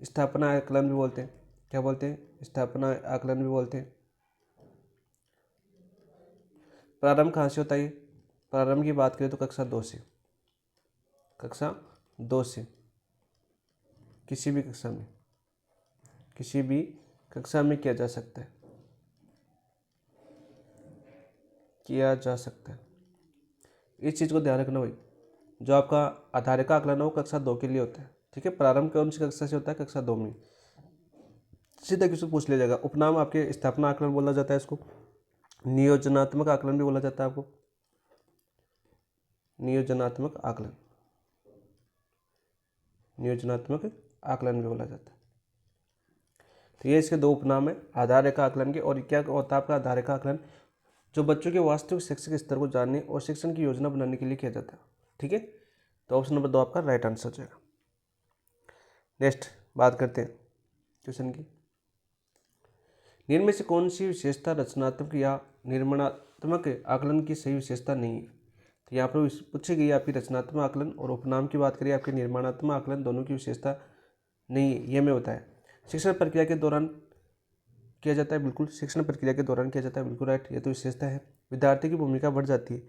स्थापना आकलन भी बोलते हैं। क्या बोलते हैं? स्थापना आकलन भी बोलते हैं। प्रारंभ कहाँ से होता है? प्रारंभ की बात करें तो कक्षा 2 से, कक्षा 2 से किसी भी कक्षा में, किसी भी कक्षा में किया जा सकता है, किया जा सकता है। इस चीज़ को ध्यान रखना भाई, जो आपका आधार रेखा आकलन है वो कक्षा 2 के लिए होता है, ठीक है। प्रारंभ कौन सी कक्षा से होता है? कक्षा 2 में। सीधा क्वेश्चन पूछ लिया जाएगा। उपनाम आपके स्थापना आकलन बोला जाता है, इसको नियोजनात्मक आकलन भी बोला जाता है। आपको नियोजनात्मक आकलन, नियोजनात्मक आकलन भी बोला जाता है। तो ये इसके 2 उपनाम है आधार रेखा आकलन के। और क्या होता है आपका आधार रेखा आकलन? जो बच्चों के वास्तविक शैक्षिक स्तर को जानने और शिक्षण की योजना बनाने के लिए किया जाता है, ठीक है। तो ऑप्शन नंबर 2 आपका राइट आंसर हो जाएगा। नेक्स्ट बात करते हैं क्वेश्चन की। निम्न में से कौन सी विशेषता रचनात्मक या निर्माणात्मक आकलन की सही विशेषता नहीं है? तो यहाँ पर पूछी गई आपकी रचनात्मक आकलन और उपनाम की बात करिए आपके निर्माणात्मक आकलन दोनों की विशेषता नहीं है। ये हमें बताया शिक्षण प्रक्रिया के दौरान किया जाता है, बिल्कुल शिक्षण प्रक्रिया के दौरान किया जाता है, बिल्कुल राइट, ये तो विशेषता है। विद्यार्थी की भूमिका बढ़ जाती है,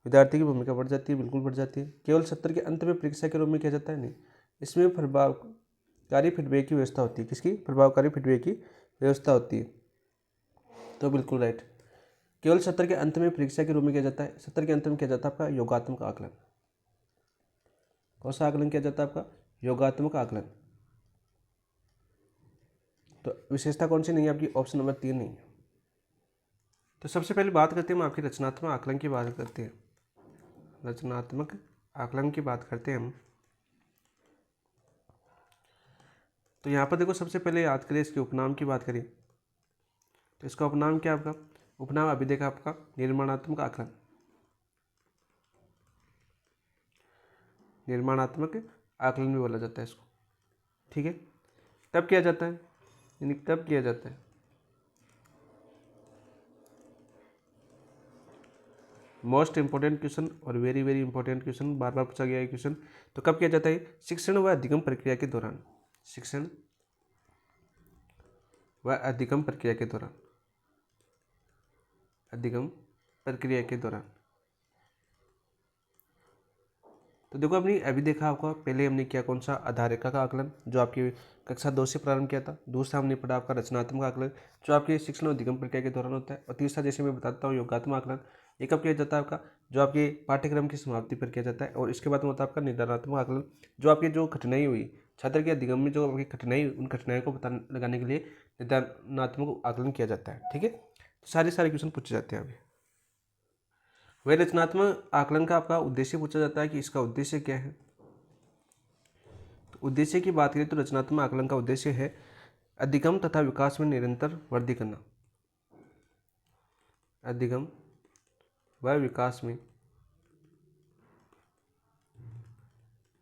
विद्यार्थी की भूमिका बढ़ जाती है, बिल्कुल बढ़ जाती है। केवल सत्र के अंत में परीक्षा के रूप में किया जाता है, नहीं, इसमें प्रभावकारी फीडबैक की व्यवस्था होती है। किसकी? प्रभावकारी फीडबैक की व्यवस्था होती है, तो बिल्कुल राइट। केवल सत्र के अंत में परीक्षा के रूप में किया जाता है, सत्र के अंत में किया जाता है आपका योगात्मक आकलन। कौन सा आकलन किया जाता है आपका? योगात्मक आकलन। तो विशेषता कौन सी नहीं है आपकी? ऑप्शन नंबर 3 नहीं है। तो सबसे पहले बात करते हैं हम आपकी रचनात्मक आकलन की बात करते हैं, रचनात्मक आकलन की बात करते हैं हम। तो यहाँ पर देखो सबसे पहले याद करें इसके उपनाम की बात करें तो इसका उपनाम क्या है आपका? उपनाम अभी देखा आपका निर्माणात्मक आकलन, निर्माणात्मक आकलन भी बोला जाता है इसको, ठीक है। तब किया जाता है, यानी तब किया जाता है, मोस्ट इंपॉर्टेंट क्वेश्चन और वेरी वेरी इंपॉर्टेंट क्वेश्चन, बार बार पूछा गया है क्वेश्चन। तो कब किया जाता है? शिक्षण व अधिगम प्रक्रिया के दौरान, शिक्षण व अधिगम प्रक्रिया के दौरान, अधिगम प्रक्रिया के दौरान। तो देखो हमने अभी देखा आपका, पहले हमने किया कौन सा? आधार रेखा का आकलन जो आपकी कक्षा 2 से प्रारंभ किया था। दूसरा हमने पढ़ा आपका रचनात्मक आकलन जो आपके शिक्षण और अधिगम प्रक्रिया के दौरान होता है। और तीसरा जैसे मैं बताता हूँ योगात्मक आकलन, ये कब किया जाता है आपका? जो आपके पाठ्यक्रम की समाप्ति पर किया जाता है। और इसके बाद में होता है आपका निर्धारणात्मक आकलन, जो आपकी जो कठिनाई हुई छात्र के अधिगम में, जो आपकी कठिनाई, उन कठिनाइयों को पता लगाने के लिए निर्धारणात्मक आकलन किया जाता है, ठीक है। तो सारे क्वेश्चन पूछे जाते हैं अभी। वह रचनात्मक आकलन का आपका उद्देश्य पूछा जाता है कि इसका उद्देश्य क्या है। तो उद्देश्य की बात करें तो रचनात्मक आकलन का उद्देश्य है अधिगम तथा विकास में निरंतर वृद्धि करना, अधिगम व विकास में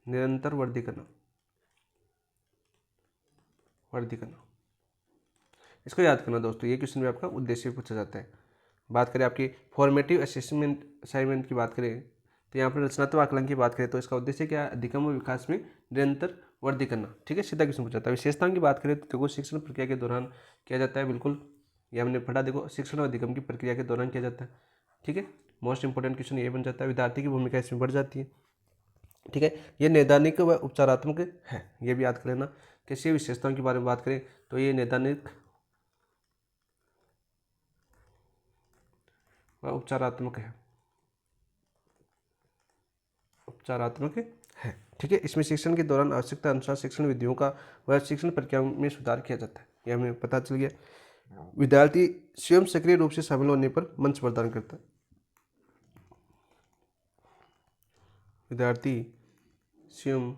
निरंतर वृद्धि करना, वृद्धि करना। इसको याद करना दोस्तों, ये क्वेश्चन भी आपका उद्देश्य पूछा जाता है। बात करें आपकी फॉर्मेटिव असाइनमेंट की बात करें तो यहाँ पर रचनात्मक आकलन की बात करें तो इसका उद्देश्य क्या है? अधिगम व विकास में निरंतर वृद्धि करना, ठीक है, सीधा क्वेश्चन पूछा जाता है। विशेषताओं की बात करें तो देखो शिक्षण प्रक्रिया के दौरान किया जाता है, बिल्कुल ये हमने पढ़ा। देखो शिक्षण और अधिगम की प्रक्रिया के दौरान किया जाता है, ठीक है। मोस्ट इंपॉर्टेंट क्वेश्चन ये बन जाता है। विद्यार्थी की भूमिका इसमें बढ़ जाती है, ठीक है। ये नैदानिक व उपचारात्मक है, ये भी याद कर लेना। किसी विशेषताओं के बारे में बात करें तो ये नैदानिक व उपचारात्मक है, उपचारात्मक है, ठीक है। इसमें शिक्षण के दौरान आवश्यकता अनुसार शिक्षण विधियों का व शिक्षण प्रक्रियाओं में सुधार किया जाता है, यह हमें पता चल गया। विद्यार्थी स्वयं सक्रिय रूप से शामिल होने पर मंच प्रदान करता है। विद्यार्थी स्वयं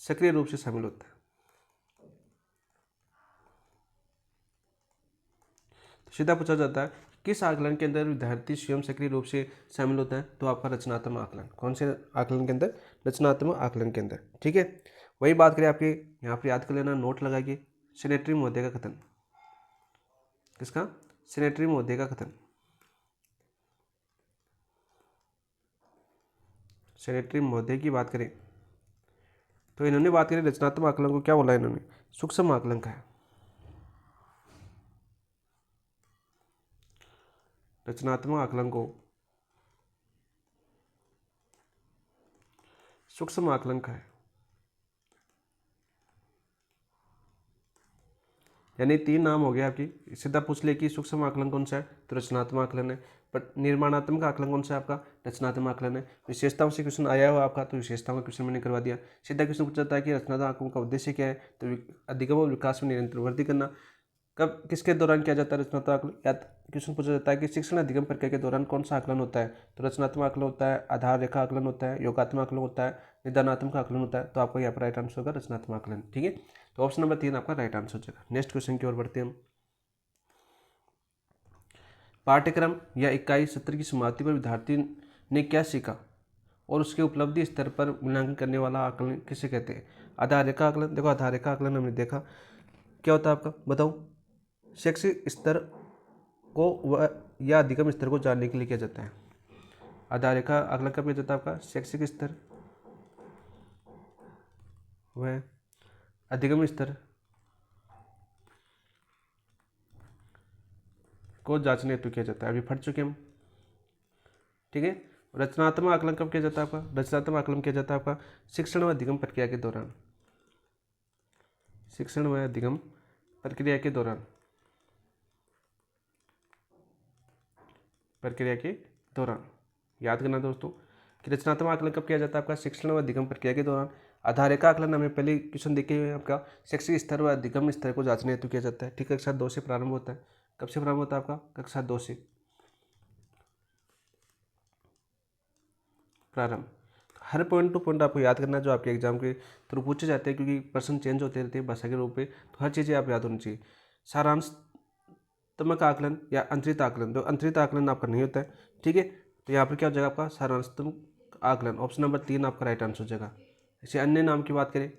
सक्रिय रूप से शामिल होता है। तो सीधा पूछा जाता है किस आकलन के अंदर विद्यार्थी स्वयं सक्रिय रूप से शामिल होता है, तो आपका रचनात्मक आकलन। कौन से आकलन के अंदर? रचनात्मक आकलन के अंदर। ठीक है, वही बात करें आपके यहाँ पर याद कर लेना, नोट लगाइए। सेनेटरी महोदय का कथन, किसका? सेनेटरी महोदय का कथन। सेनेटरी महोदय की बात करें तो इन्होंने बात करी रचनात्मक आकलन को क्या बोला इन्होंने? सूक्ष्म आकलन का है। रचनात्मक आकलन को सूक्ष्म आकलन का है। यानी 3 नाम हो गया आपकी। सीधा पूछ ले कि सूक्ष्म आकलन कौन सा है, तो रचनात्मक आकलन है। पर निर्माणात्मक आकलन कौन सा है आपका? रचनात्मक आकलन है। विशेषताओं से क्वेश्चन आया हुआ आपका, तो विशेषताओं का क्वेश्चन मैंने करवा दिया। सीधा क्वेश्चन पूछा जाता है कि रचनात्मक आकलन का उद्देश्य क्या है, तो अधिगम और विकास में निरंतर वृद्धि करना। कब किसके दौरान किया जाता है रचनात्मक आकलन? या क्वेश्चन पूछा जाता है कि शिक्षण अधिगम प्रक्रिया के दौरान कौन सा आकलन होता है, तो रचनात्मक आकलन होता है, आधार रेखा आकलन होता है, योगात्मक आकलन होता है, निदानात्मक आकलन होता है। तो आपका यहाँ पर राइट आंसर होगा रचनात्मक आकलन। ठीक है, तो ऑप्शन नंबर 3 आपका राइट आंसर हो जाएगा। नेक्स्ट क्वेश्चन की ओर बढ़ते हैं हम। पाठ्यक्रम या इकाई सत्र की समाप्ति पर विद्यार्थी ने क्या सीखा और उसके उपलब्धि स्तर पर मूल्यांकन करने वाला आकलन किसे कहते हैं? आधार रेखा आकलन। देखो आधार रेखा आकलन हमने देखा क्या होता है आपका, बताओ। शैक्षिक स्तर को व या अधिगम स्तर को जानने के लिए किया जाता है। आधार रेखा आकलन कब किया जाता है आपका? शैक्षिक स्तर व अधिगम स्तर को जांचने हेतु किया जाता है। अभी फट चुके हम। ठीक है, रचनात्मक आकलन कब किया जाता है आपका? रचनात्मक आकलन किया जाता है आपका शिक्षण व अधिगम प्रक्रिया के दौरान। शिक्षण व अधिगम प्रक्रिया के दौरान, प्रक्रिया के दौरान याद करना दोस्तों कि रचनात्मक आकलन कब किया जाता है आपका? शिक्षण व अधिगम प्रक्रिया के दौरान। आधार रेखा आकलन हमें पहले क्वेश्चन देखे हुए आपका शैक्षिक स्तर व अधिगम स्तर को जांचने हेतु किया जाता है। ठीक है, कक्षा 2 से प्रारंभ होता है। कब से प्रारंभ होता है आपका? कक्षा 2 से प्रारंभ। हर पॉइंट टू पॉइंट आपको याद करना है जो आपके एग्जाम के थ्रू पूछे जाते हैं, क्योंकि प्रश्न चेंज होते रहते हैं भाषा के रूप में, तो हर चीज़ें आप याद होनी चाहिए। सारांशात्मक आकलन या अंतरित आकलन, तो अंतरित आकलन आपका नहीं होता है। ठीक है, तो यहाँ पर क्या हो जाएगा आपका? सारांशात्मक आकलन। ऑप्शन नंबर 3 आपका राइट आंसर हो जाएगा। इसे अन्य नाम की बात करें,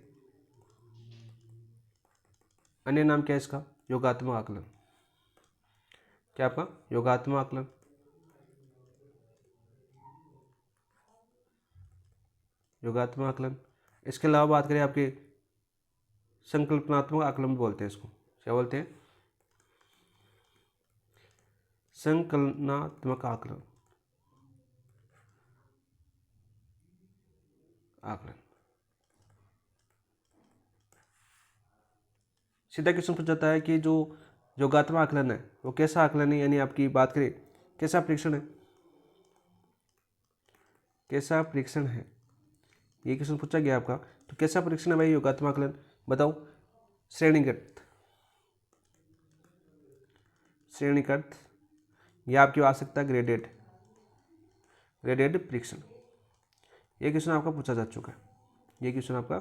अन्य नाम क्या है इसका? योगात्मक आकलन। क्या आपका? योगात्मक आकलन। योगात्मक आकलन। इसके अलावा बात करें आपके संकल्पनात्मक आकलन बोलते हैं इसको। क्या बोलते हैं? संकलनात्मक आकलन। आकलन। सीधा क्वेश्चन पूछा जाता है कि जो योगात्मक आकलन है वो कैसा आकलन है, यानी आपकी बात करें कैसा परीक्षण है, कैसा परीक्षण है, ये क्वेश्चन पूछा गया आपका। तो कैसा परीक्षण है भाई योगात्मक आकलन, बताओ। श्रेणीगत, श्रेणीगत या आपकी आवश्यकता ग्रेडेड, ग्रेडेड परीक्षण। ये क्वेश्चन आपका पूछा जा चुका है, ये क्वेश्चन आपका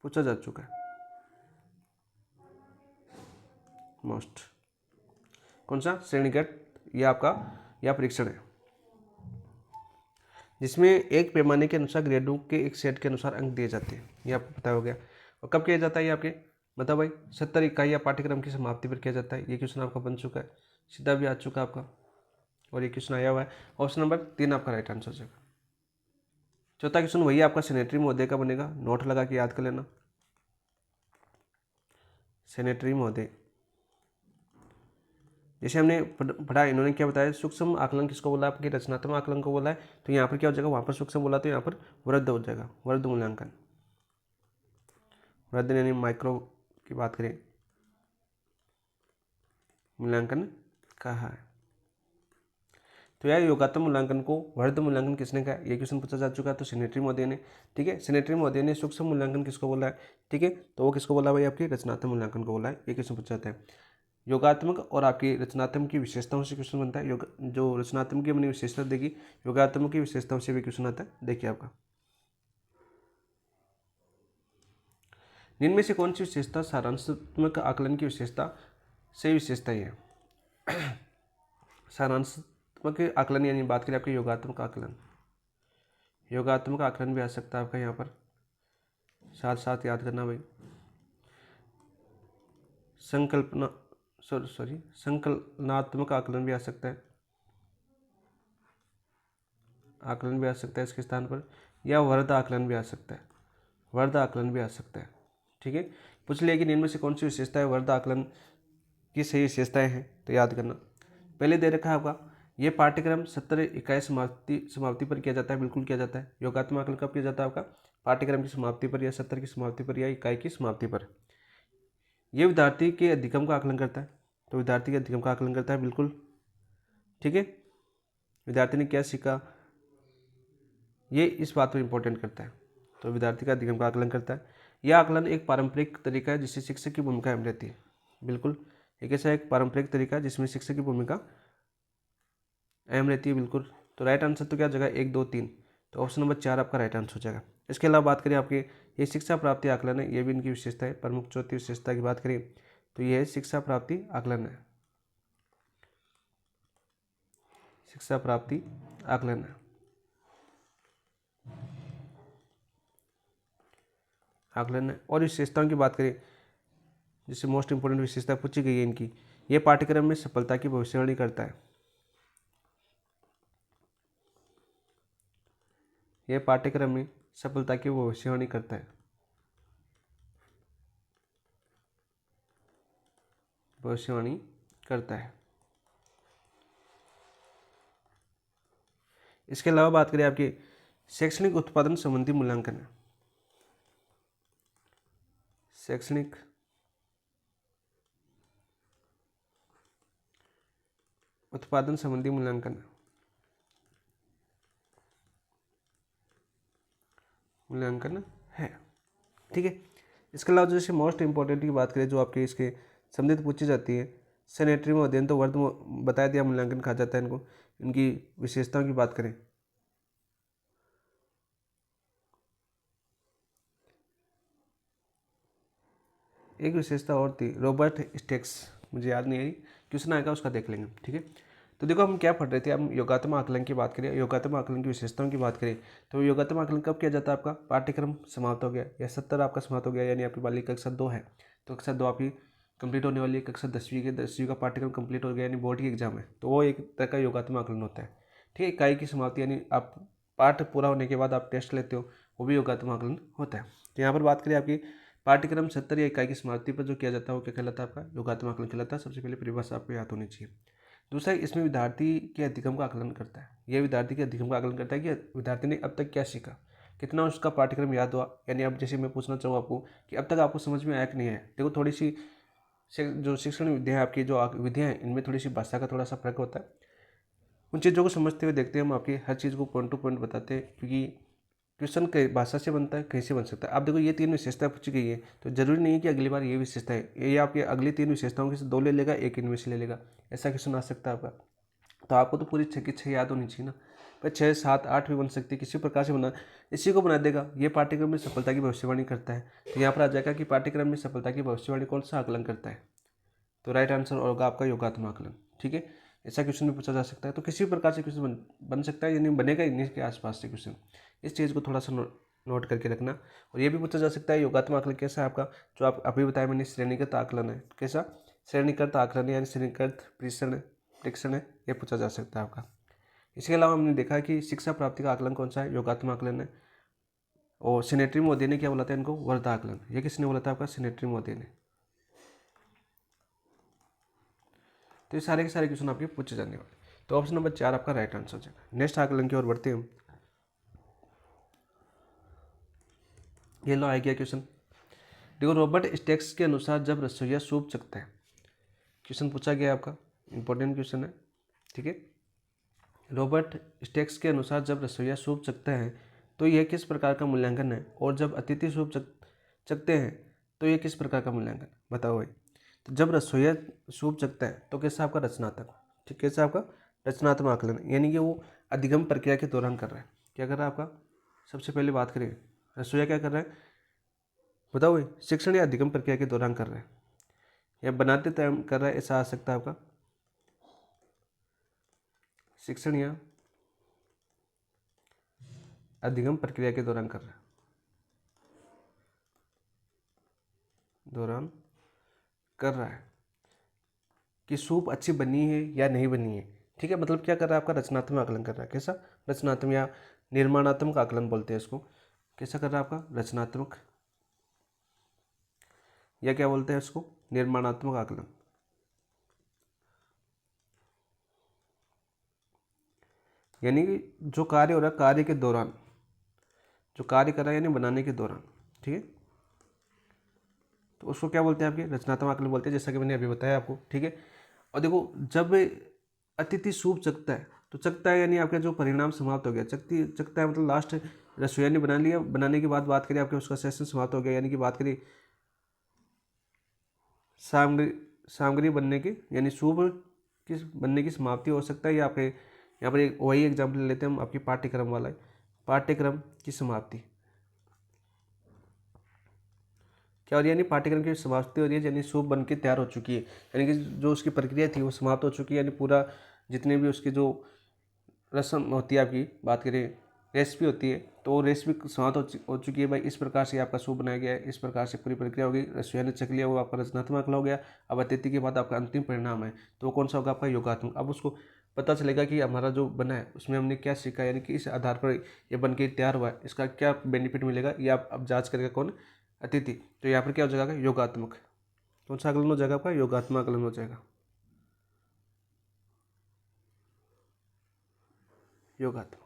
पूछा जा चुका है मोस्ट। कौन सा? श्रेणीगत या आपका या परीक्षण है जिसमें एक पैमाने के अनुसार ग्रेडों के एक सेट के अनुसार अंक दिए जाते हैं। ये आपको पता हो गया। और कब किया जाता है ये आपके, बताओ भाई। 70 इकाई या पाठ्यक्रम की समाप्ति पर किया जाता है। ये क्वेश्चन आपका बन चुका है, सीधा भी आ चुका है आपका, और ये क्वेश्चन आया हुआ है। ऑप्शन नंबर 3 आपका राइट आंसर हो जाएगा। चौथा क्वेश्चन वही आपका सेनेटरी महोदय का बनेगा, नोट लगा के याद कर लेना। सेनेटरी महोदय, जैसे हमने पढ़ा, इन्होंने क्या बताया, सूक्ष्म आकलन किसको बोला आपके? रचनात्मक आकलन को बोला है। तो यहाँ पर क्या हो जाएगा, वहाँ पर सूक्ष्म बोला तो यहाँ पर वृद्ध हो जाएगा, वृद्ध मूल्यांकन। वृद्ध यानी माइक्रो की बात करें, मूल्यांकन कहा है। तो यार योगात्मक मूल्यांकन को वृद्ध मूल्यांकन किसने कहा? ये क्वेश्चन पूछा जा चुका है, तो सेनेटरी महोदय ने। ठीक है, सेनेटरी महोदय ने सूक्ष्म मूल्यांकन किसको बोला है? ठीक है, तो वो किसको बोला भाई? आपके रचनात्मक मूल्यांकन को बोला है। ये क्वेश्चन पूछा जाता है। योगात्मक और आपकी रचनात्मक की विशेषताओं से क्वेश्चन बनता है। जो रचनात्मक की अपनी विशेषता देखी, योगात्मक की विशेषताओं से भी क्वेश्चन आता है। देखिए आपका, निम्न में से कौन सी विशेषता सारांशात्मक आकलन की विशेषता से विशेषता है? सारांशात्मक आकलन यानी बात करें आपके योगात्मक आकलन, योगात्मक आकलन भी आ सकता है आपका यहाँ पर, साथ साथ याद करना भाई। संकलनात्मक आकलन भी आ सकता है, आकलन भी आ सकता है इसके स्थान पर, या वर्ध आकलन भी आ सकता है, वर्ध आकलन भी आ सकता है। ठीक है, पूछ लिया कि निम्न में से कौन सी विशेषता है वर्ध आकलन की सही विशेषताएं हैं, तो याद करना। पहले दे रखा है आपका, ये पाठ्यक्रम 70 इकाई समाप्ति पर किया जाता है, बिल्कुल किया जाता है। योगात्मक आकलन कब किया जाता है आपका? पाठ्यक्रम की समाप्ति पर, या 70 की समाप्ति पर, या इकाई की समाप्ति पर। ये विद्यार्थी के अधिगम का आकलन करता है, तो विद्यार्थी के अधिगम का आकलन करता है, बिल्कुल ठीक है। विद्यार्थी ने क्या सीखा, ये इस बात पर इंपॉर्टेंट करता है, तो विद्यार्थी का अधिगम का आकलन करता है। यह आकलन एक पारंपरिक तरीका है जिससे शिक्षक की भूमिका अहम रहती है, बिल्कुल एक ऐसा एक पारंपरिक तरीका है जिसमें शिक्षक की भूमिका अहम रहती है, बिल्कुल। तो राइट आंसर तो क्या जगह 1, 2, 3, तो ऑप्शन नंबर 4 आपका राइट आंसर हो जाएगा। इसके अलावा बात करें आपके, ये शिक्षा प्राप्ति आकलन है, ये भी इनकी विशेषता है। प्रमुख चौथी विशेषता की बात करें तो ये है शिक्षा प्राप्ति आकलन है, शिक्षा प्राप्ति आकलन है, आकलन है। और विशेषताओं की बात करें, जिससे मोस्ट इंपोर्टेंट विशेषता पूछी गई है इनकी, ये पाठ्यक्रम में सफलता की भविष्यवाणी करता है, यह पाठ्यक्रम में सफलता की भविष्यवाणी करता है, भविष्यवाणी करता है। इसके अलावा बात करें आपके शैक्षणिक उत्पादन संबंधी मूल्यांकन है, शैक्षणिक उत्पादन संबंधी मूल्यांकन है, ठीक है। इसके अलावा जैसे मोस्ट इंपॉर्टेंट की बात करें, जो आपके इसके संबंधित पूछी जाती है, सैनिटरी में अध्ययन तो वर्ध बताया दिया मूल्यांकन कहा जाता है इनको। इनकी विशेषताओं की बात करें, एक विशेषता और थी रॉबर्ट स्टेक्स, मुझे याद नहीं आई, क्वेश्चन आएगा उसका देख लेंगे, ठीक है। तो देखो हम क्या पढ़ रहे थे, हम योगात्मक आकलन की बात करें, योगात्मक आकलन की विशेषताओं की बात करें, तो योगात्मक आकलन कब किया जाता है आपका? पाठ्यक्रम समाप्त हो गया, या 70 आपका समाप्त हो गया, यानी आपकी बालिका कक्षा 2 है, तो कक्षा 2 आपकी कंप्लीट होने वाली है। कक्षा 10वीं का पाठ्यक्रम कंप्लीट हो गया, यानी बोर्ड की एग्जाम है, तो वो एक तरह का योगात्मक आकलन होता है, ठीक है। इकाई की समाप्ति यानी आप पाठ पूरा होने के बाद आप टेस्ट लेते हो, वो भी योगात्मक आकलन होता है। तो यहाँ पर बात करें आपकी पाठ्यक्रम 70 या इकाई की समाप्ति पर जो किया जाता है वो क्या कहलाता है? आपका योगात्मक आकलन कहलाता है। सबसे पहले परिभाषा आपको याद होनी चाहिए। दूसरा, इसमें विद्यार्थी के अधिगम का आकलन करता है, यह विद्यार्थी के अधिगम का आकलन करता है कि विद्यार्थी ने अब तक क्या सीखा, कितना उसका पाठ्यक्रम याद हुआ। यानी अब जैसे मैं पूछना चाहूँ आपको कि अब तक आपको समझ में आया कि नहीं है। देखो थोड़ी सी जो शिक्षण विद्या है आपकी, जो विधियाँ हैं, इनमें थोड़ी सी भाषा का थोड़ा सा फर्क होता है। उन चीज़ों को समझते हुए देखते हैं हम आपकी हर चीज़ को पॉइंट टू पॉइंट बताते हैं, क्योंकि क्वेश्चन कई भाषा से बनता है, कैसे बन सकता है। आप देखो ये 3 विशेषता पूछी गई है, तो जरूरी नहीं है कि अगली बार ये विशेषता है, ये आपकी अगली 3 विशेषताओं के से 2 ले लेगा, एक इनमें से ले लेगा, ऐसा क्वेश्चन आ सकता है आपका। तो आपको तो पूरी 6 की 6 याद होनी चाहिए ना, पर 6, 7, 8 भी बन सकती है, किसी प्रकार से बना, इसी को बना देगा। ये पाठ्यक्रम में सफलता की भविष्यवाणी करता है, तो यहाँ पर आ जाएगा कि पाठ्यक्रम में सफलता की भविष्यवाणी कौन सा आकलन करता है, तो राइट आंसर होगा आपका योगात्मक आकलन, ठीक है। ऐसा क्वेश्चन भी पूछा जा सकता है, तो किसी प्रकार से क्वेश्चन बन सकता है, यानी बनेगा इन्हीं के आसपास से क्वेश्चन। इस चीज़ को थोड़ा सा नोट करके रखना। और ये भी पूछा जा सकता है योगात्मक आकलन कैसा है आपका, जो आप अभी बताया मैंने, श्रेणीगत आकलन है। कैसा? श्रेणीगत आकलन है, यानी श्रेणीगत परीक्षण है, ये पूछा जा सकता है आपका। इसके अलावा हमने देखा कि शिक्षा प्राप्ति का आकलन कौन सा है, योगात्मक आकलन है। और सेनेटरी मोदी ने क्या बोला था इनको? वर्ध आकलन। ये किसने बोला था आपका? सेनेटरी मोदी ने। तो ये सारे के सारे क्वेश्चन आपके पूछे जाने वाले, तो ऑप्शन नंबर 4 आपका राइट आंसर हो जाएगा। नेक्स्ट आकलन की ओर बढ़ते हैं। ये लो आ गया क्वेश्चन, देखो रॉबर्ट स्टेक्स के अनुसार जब रसोइया सूप चखता है, क्वेश्चन पूछा गया आपका, इंपॉर्टेंट क्वेश्चन है, ठीक है। रॉबर्ट स्टेक्स के अनुसार जब रसोइया सूप चखता है तो यह किस प्रकार का मूल्यांकन है, और जब अतिथि सूप चखते हैं तो यह किस प्रकार का मूल्यांकन, बताओ भाई। तो जब रसोइया सूप चखता है तो कैसा आपका रचनात्मक, ठीक, कैसा आपका रचनात्मक आकलन, यानी कि वो अधिगम प्रक्रिया के दौरान कर रहा है। क्या कर रहा है आपका, सबसे पहले बात करें रसोइया क्या कर रहा है, बताओ भाई, शिक्षण या अधिगम प्रक्रिया के दौरान कर रहा है या बनाते टाइम कर रहा है, ऐसा आ सकता है आपका, शिक्षण या अधिगम प्रक्रिया के दौरान कर रहा है, दौरान कर रहा है कि सूप अच्छी बनी है या नहीं बनी है, ठीक है। मतलब क्या कर रहा है आपका, रचनात्मक आकलन कर रहा है। कैसा, रचनात्मक या निर्माणात्मक आकलन बोलते हैं इसको। कैसा कर रहा है आपका, रचनात्मक, या क्या बोलते हैं इसको, निर्माणात्मक आकलन। यानी कि जो कार्य हो रहा है, कार्य के दौरान, जो कार्य कर रहा है यानी बनाने के दौरान, ठीक है, तो उसको क्या बोलते हैं आपके, रचनात्मक आकलन बोलते हैं, जैसा कि मैंने अभी बताया आपको, ठीक है। और देखो जब अतिथि सूप चखता है तो चखता है यानी आपका जो परिणाम समाप्त हो गया, चखता है मतलब लास्ट रसोइया ने बना लिया, बनाने के बाद बात करें आपके उसका सेशन समाप्त हो गया, यानी कि बात करें सामग्री सामग्री बनने की, यानी सूप की बनने की समाप्ति हो सकता है, या आपके यहाँ पर एक वही एग्जाम्पल ले लेते हैं हम, आपकी पाठ्यक्रम वाला है, पाठ्यक्रम की समाप्ति क्या हो रही है, यानी पाठ्यक्रम की समाप्ति हो रही है, यानी सूप बन के तैयार हो चुकी है, यानी कि जो उसकी प्रक्रिया थी वो समाप्त हो चुकी है, यानी पूरा जितने भी उसकी जो रस्म होती है, आपकी बात करें रेसिपी होती है, तो वो रेसिपी समाप्त हो चुकी है भाई, इस प्रकार से आपका सूप बनाया गया है, इस प्रकार से पूरी प्रक्रिया होगी, रसोइया ने चख लिया, वो आपका रचनात्मक हो गया। अब अतिथि के बाद आपका अंतिम परिणाम है, तो वो कौन सा होगा, आपका योगात्मक। अब उसको पता चलेगा कि हमारा जो बना है उसमें हमने क्या सीखा, यानी कि इस आधार पर ये बन के तैयार हुआ है, इसका क्या बेनिफिट मिलेगा, ये आप अब जाँच करेगा कौन, अतिथि। तो यहाँ पर क्या हो जाएगा, योगात्मक। कौन सा आकलन हो जाएगा आपका, योगात्मक आकलन हो जाएगा, योगात्मक,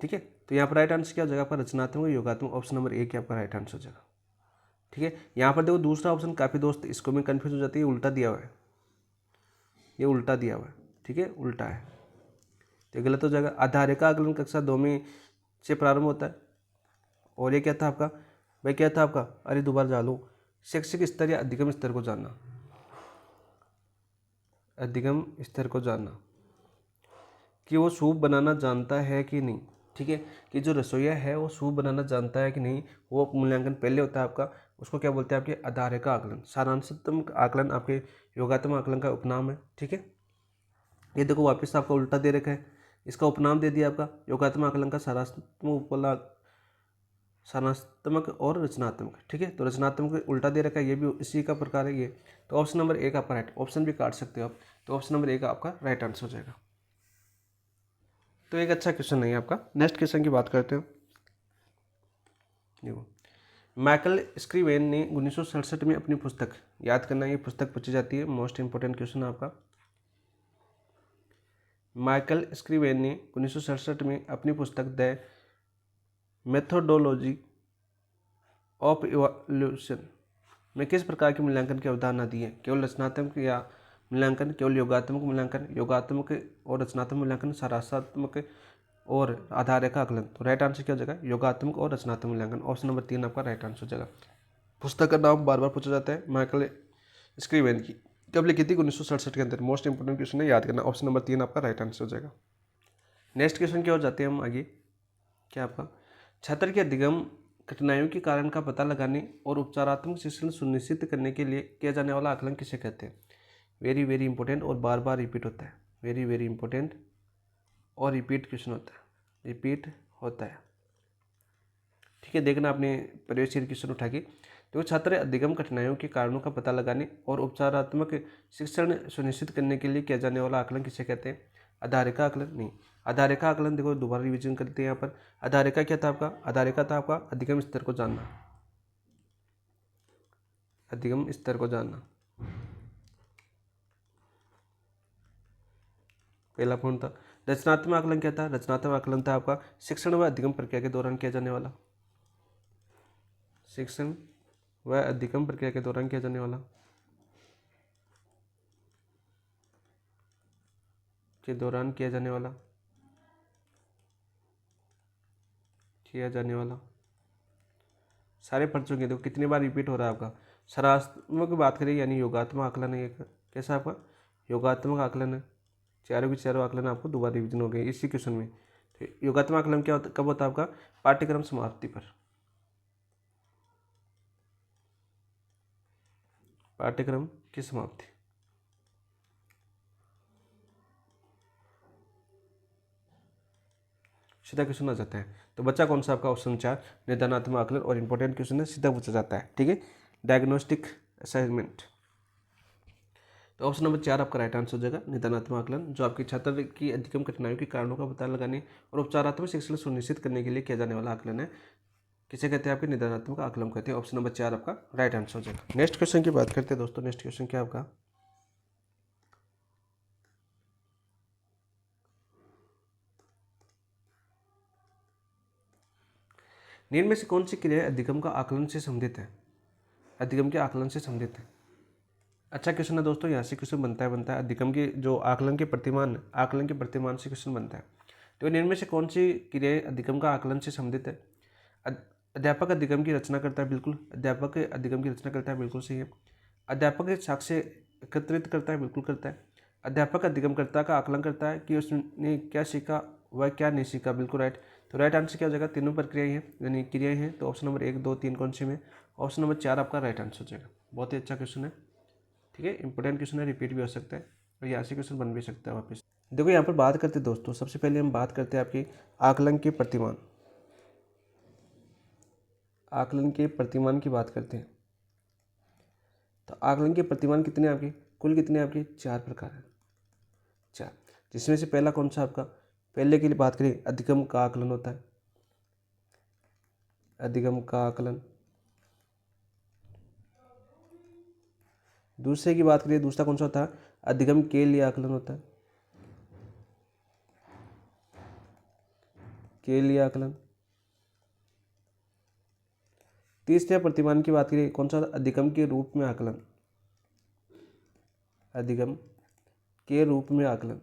ठीक है। तो यहाँ पर राइट आंसर क्या हो जाएगा आपका, रचनात्मक योगात्मक, ऑप्शन नंबर ए क्या आपका राइट आंसर हो जाएगा, ठीक है। यहाँ पर देखो दूसरा ऑप्शन काफ़ी दोस्त इसको में कन्फ्यूज हो जाती है, उल्टा दिया हुआ है, ये उल्टा दिया हुआ है, ठीक है, उल्टा है, तो गलत हो जाएगा। आधारिका आकलन कक्षा 2 में से प्रारंभ होता है, और ये क्या था आपका भाई, क्या था आपका, अरे दोबारा जा लो, शैक्षिक स्तर या अधिगम स्तर को जानना, अधिगम स्तर को जानना कि वो सूप बनाना जानता है कि नहीं, ठीक है, कि जो रसोइया है वो सूप बनाना जानता है कि नहीं, वो मूल्यांकन पहले होता है आपका, उसको क्या बोलते हैं आपके, आधारिका आकलन। सारांशात्मक आकलन आपके योगात्मक आकलन का उपनाम है, ठीक है। ये देखो वापस आपका उल्टा दे रखा है, इसका उपनाम दे दिया आपका योगात्मक आकलन का, सारांशात्मक और रचनात्मक, ठीक है। तो रचनात्मक उल्टा दे रखा है, ये भी इसी का प्रकार है ये। तो ऑप्शन नंबर एक आपका राइट, ऑप्शन भी काट सकते हो आप, तो ऑप्शन नंबर एक आपका राइट आंसर हो जाएगा। तो एक अच्छा क्वेश्चन नहीं है आपका। नेक्स्ट क्वेश्चन की बात करते हैं। देखो माइकल स्क्रीवेन ने 1967 में अपनी पुस्तक, याद करना ये पुस्तक पूछी जाती है, मोस्ट इंपोर्टेंट क्वेश्चन है आपका। माइकल स्क्रीवेन ने 1967 में अपनी पुस्तक द मेथोडोलॉजी ऑफ इवोल्यूशन में किस प्रकार के मूल्यांकन की अवधारणा दी है, केवल रचनात्मक या मूल्यांकन, केवल योगात्मक मूल्यांकन, योगात्मक और रचनात्मक मूल्यांकन, सारांशात्मक और आधारिका आकलन। तो राइट आंसर क्या हो जाएगा, योगात्मक और रचनात्मक मूल्यांकन, ऑप्शन नंबर 3 आपका राइट आंसर हो जाएगा। पुस्तक का नाम बार बार पूछा जाता है, माइकल स्क्रीवेन की, कब लिखी थी, 1967 के अंदर। मोस्ट इंपोर्टेंट क्वेश्चन है, याद करना, ऑप्शन नंबर 3 आपका राइट आंसर हो जाएगा। नेक्स्ट क्वेश्चन क्या हो जाते हैं हम आगे, क्या आपका, छात्र के अधिगम कठिनाइयों के कारण का पता लगाने और उपचारात्मक शिक्षण सुनिश्चित करने के लिए किया जाने वाला आकलन किसे कहते हैं। वेरी वेरी इंपॉर्टेंट और बार बार रिपीट होता है, वेरी वेरी इंपॉर्टेंट और रिपीट क्वेश्चन होता है, रिपीट होता है, ठीक है। देखना आपने प्रवेश क्वेश्चन उठा के। तो छात्र अधिगम कठिनाइयों के कारणों का पता लगाने और उपचारात्मक शिक्षण सुनिश्चित करने के लिए किया जाने वाला आकलन किसे कहते हैं, आधारिका आकलन नहीं। आधारिका आकलन देखो दोबारा रिवीजन करते हैं यहाँ पर। आधारिका क्या था आपका, आधारिका था आपका अधिगम स्तर को जानना, अधिगम स्तर को जानना, पहला पॉइंट था। रचनात्मक आकलन क्या था, रचनात्मक आकलन था आपका शिक्षण व अधिगम प्रक्रिया के दौरान किया जाने वाला, शिक्षण व अधिगम प्रक्रिया के दौरान किया जाने वाला, के दौरान किया जाने वाला, किया जाने वाला सारे पढ़ चुके हैं। देखो कितनी बार रिपीट हो रहा है आपका। सरात्मक की बात करें यानी योगात्मक आकलन है, एक कैसा आपका योगात्मक आकलन है। चारों के चारों आकलन आपको दोबारा रिविजन हो गए इसी क्वेश्चन में। तो योगात्मक आकलन क्या होता, कब होता है आपका, पाठ्यक्रम समाप्ति पर, पाठ्यक्रम की समाप्ति। सीधा क्वेश्चन आ जाता है। तो बच्चा कौन सा आपका ऑप्शन 4 निदानात्मक आकलन, और इंपॉर्टेंट क्वेश्चन है, सीधा पूछा जाता है। ठीक है, डायग्नोस्टिक असेसमेंट। तो ऑप्शन नंबर 4 आपका राइट आंसर हो जाएगा निदानात्मक आकलन, जो आपके छात्र की अधिगम कठिनाइयों के कारणों का पता लगाने और उपचारात्मक शिक्षण सुनिश्चित करने के लिए किया जाने वाला आकलन है। किसे कहते हैं, आपके निदानात्मक आकलन कहते हैं। ऑप्शन नंबर 4 आपका राइट आंसर हो जाएगा। नेक्स्ट क्वेश्चन की बात करते हैं दोस्तों। नेक्स्ट क्वेश्चन क्या आपका, निम्न में से कौन सी क्रिया अधिगम का आकलन से संबंधित है, अधिगम के आकलन से संबंधित है। अच्छा क्वेश्चन है दोस्तों, यहाँ से क्वेश्चन बनता है अधिगम के जो आकलन के प्रतिमान से क्वेश्चन बनता है। तो निम्न में से कौन सी क्रिया अधिगम का आकलन से संबंधित है। अध्यापक अधिगम की रचना करता है, बिल्कुल। अध्यापक अधिगम की रचना करता है, बिल्कुल सही है। अध्यापक साक्ष्य एकत्रित करता है, बिल्कुल करता है। अध्यापक अधिगमकर्ता का आकलन करता है कि उसने क्या सीखा वह क्या नहीं सीखा, बिल्कुल राइट। तो राइट आंसर क्या हो जाएगा, तीनों प्रक्रियाएं हैं यानी क्रियाएं हैं। तो ऑप्शन नंबर 1, 2, 3 कौन सी में, ऑप्शन नंबर 4 आपका राइट आंसर हो जाएगा। बहुत ही अच्छा क्वेश्चन है, ठीक है, इंपॉर्टेंट क्वेश्चन है, रिपीट भी हो सकता है और यहाँ से क्वेश्चन बन भी सकता है वापस। देखो यहाँ पर बात करते हैं दोस्तों, सबसे पहले हम बात करते हैं आपकी आकलन के प्रतिमान, आकलन के प्रतिमान की बात करते हैं। तो आकलन के प्रतिमान कितने आपके, कुल कितने आपके, 4 प्रकार हैं, 4, जिसमें से पहला कौन सा आपका, पहले की बात करें अधिगम का आकलन होता है, अधिगम का आकलन। दूसरे की बात करें, दूसरा कौन सा होता है, अधिगम के लिए आकलन होता है, के लिए आकलन। तीसरे प्रतिमान की बात करें, कौन सा, अधिगम के रूप में आकलन, अधिगम के रूप में आकलन।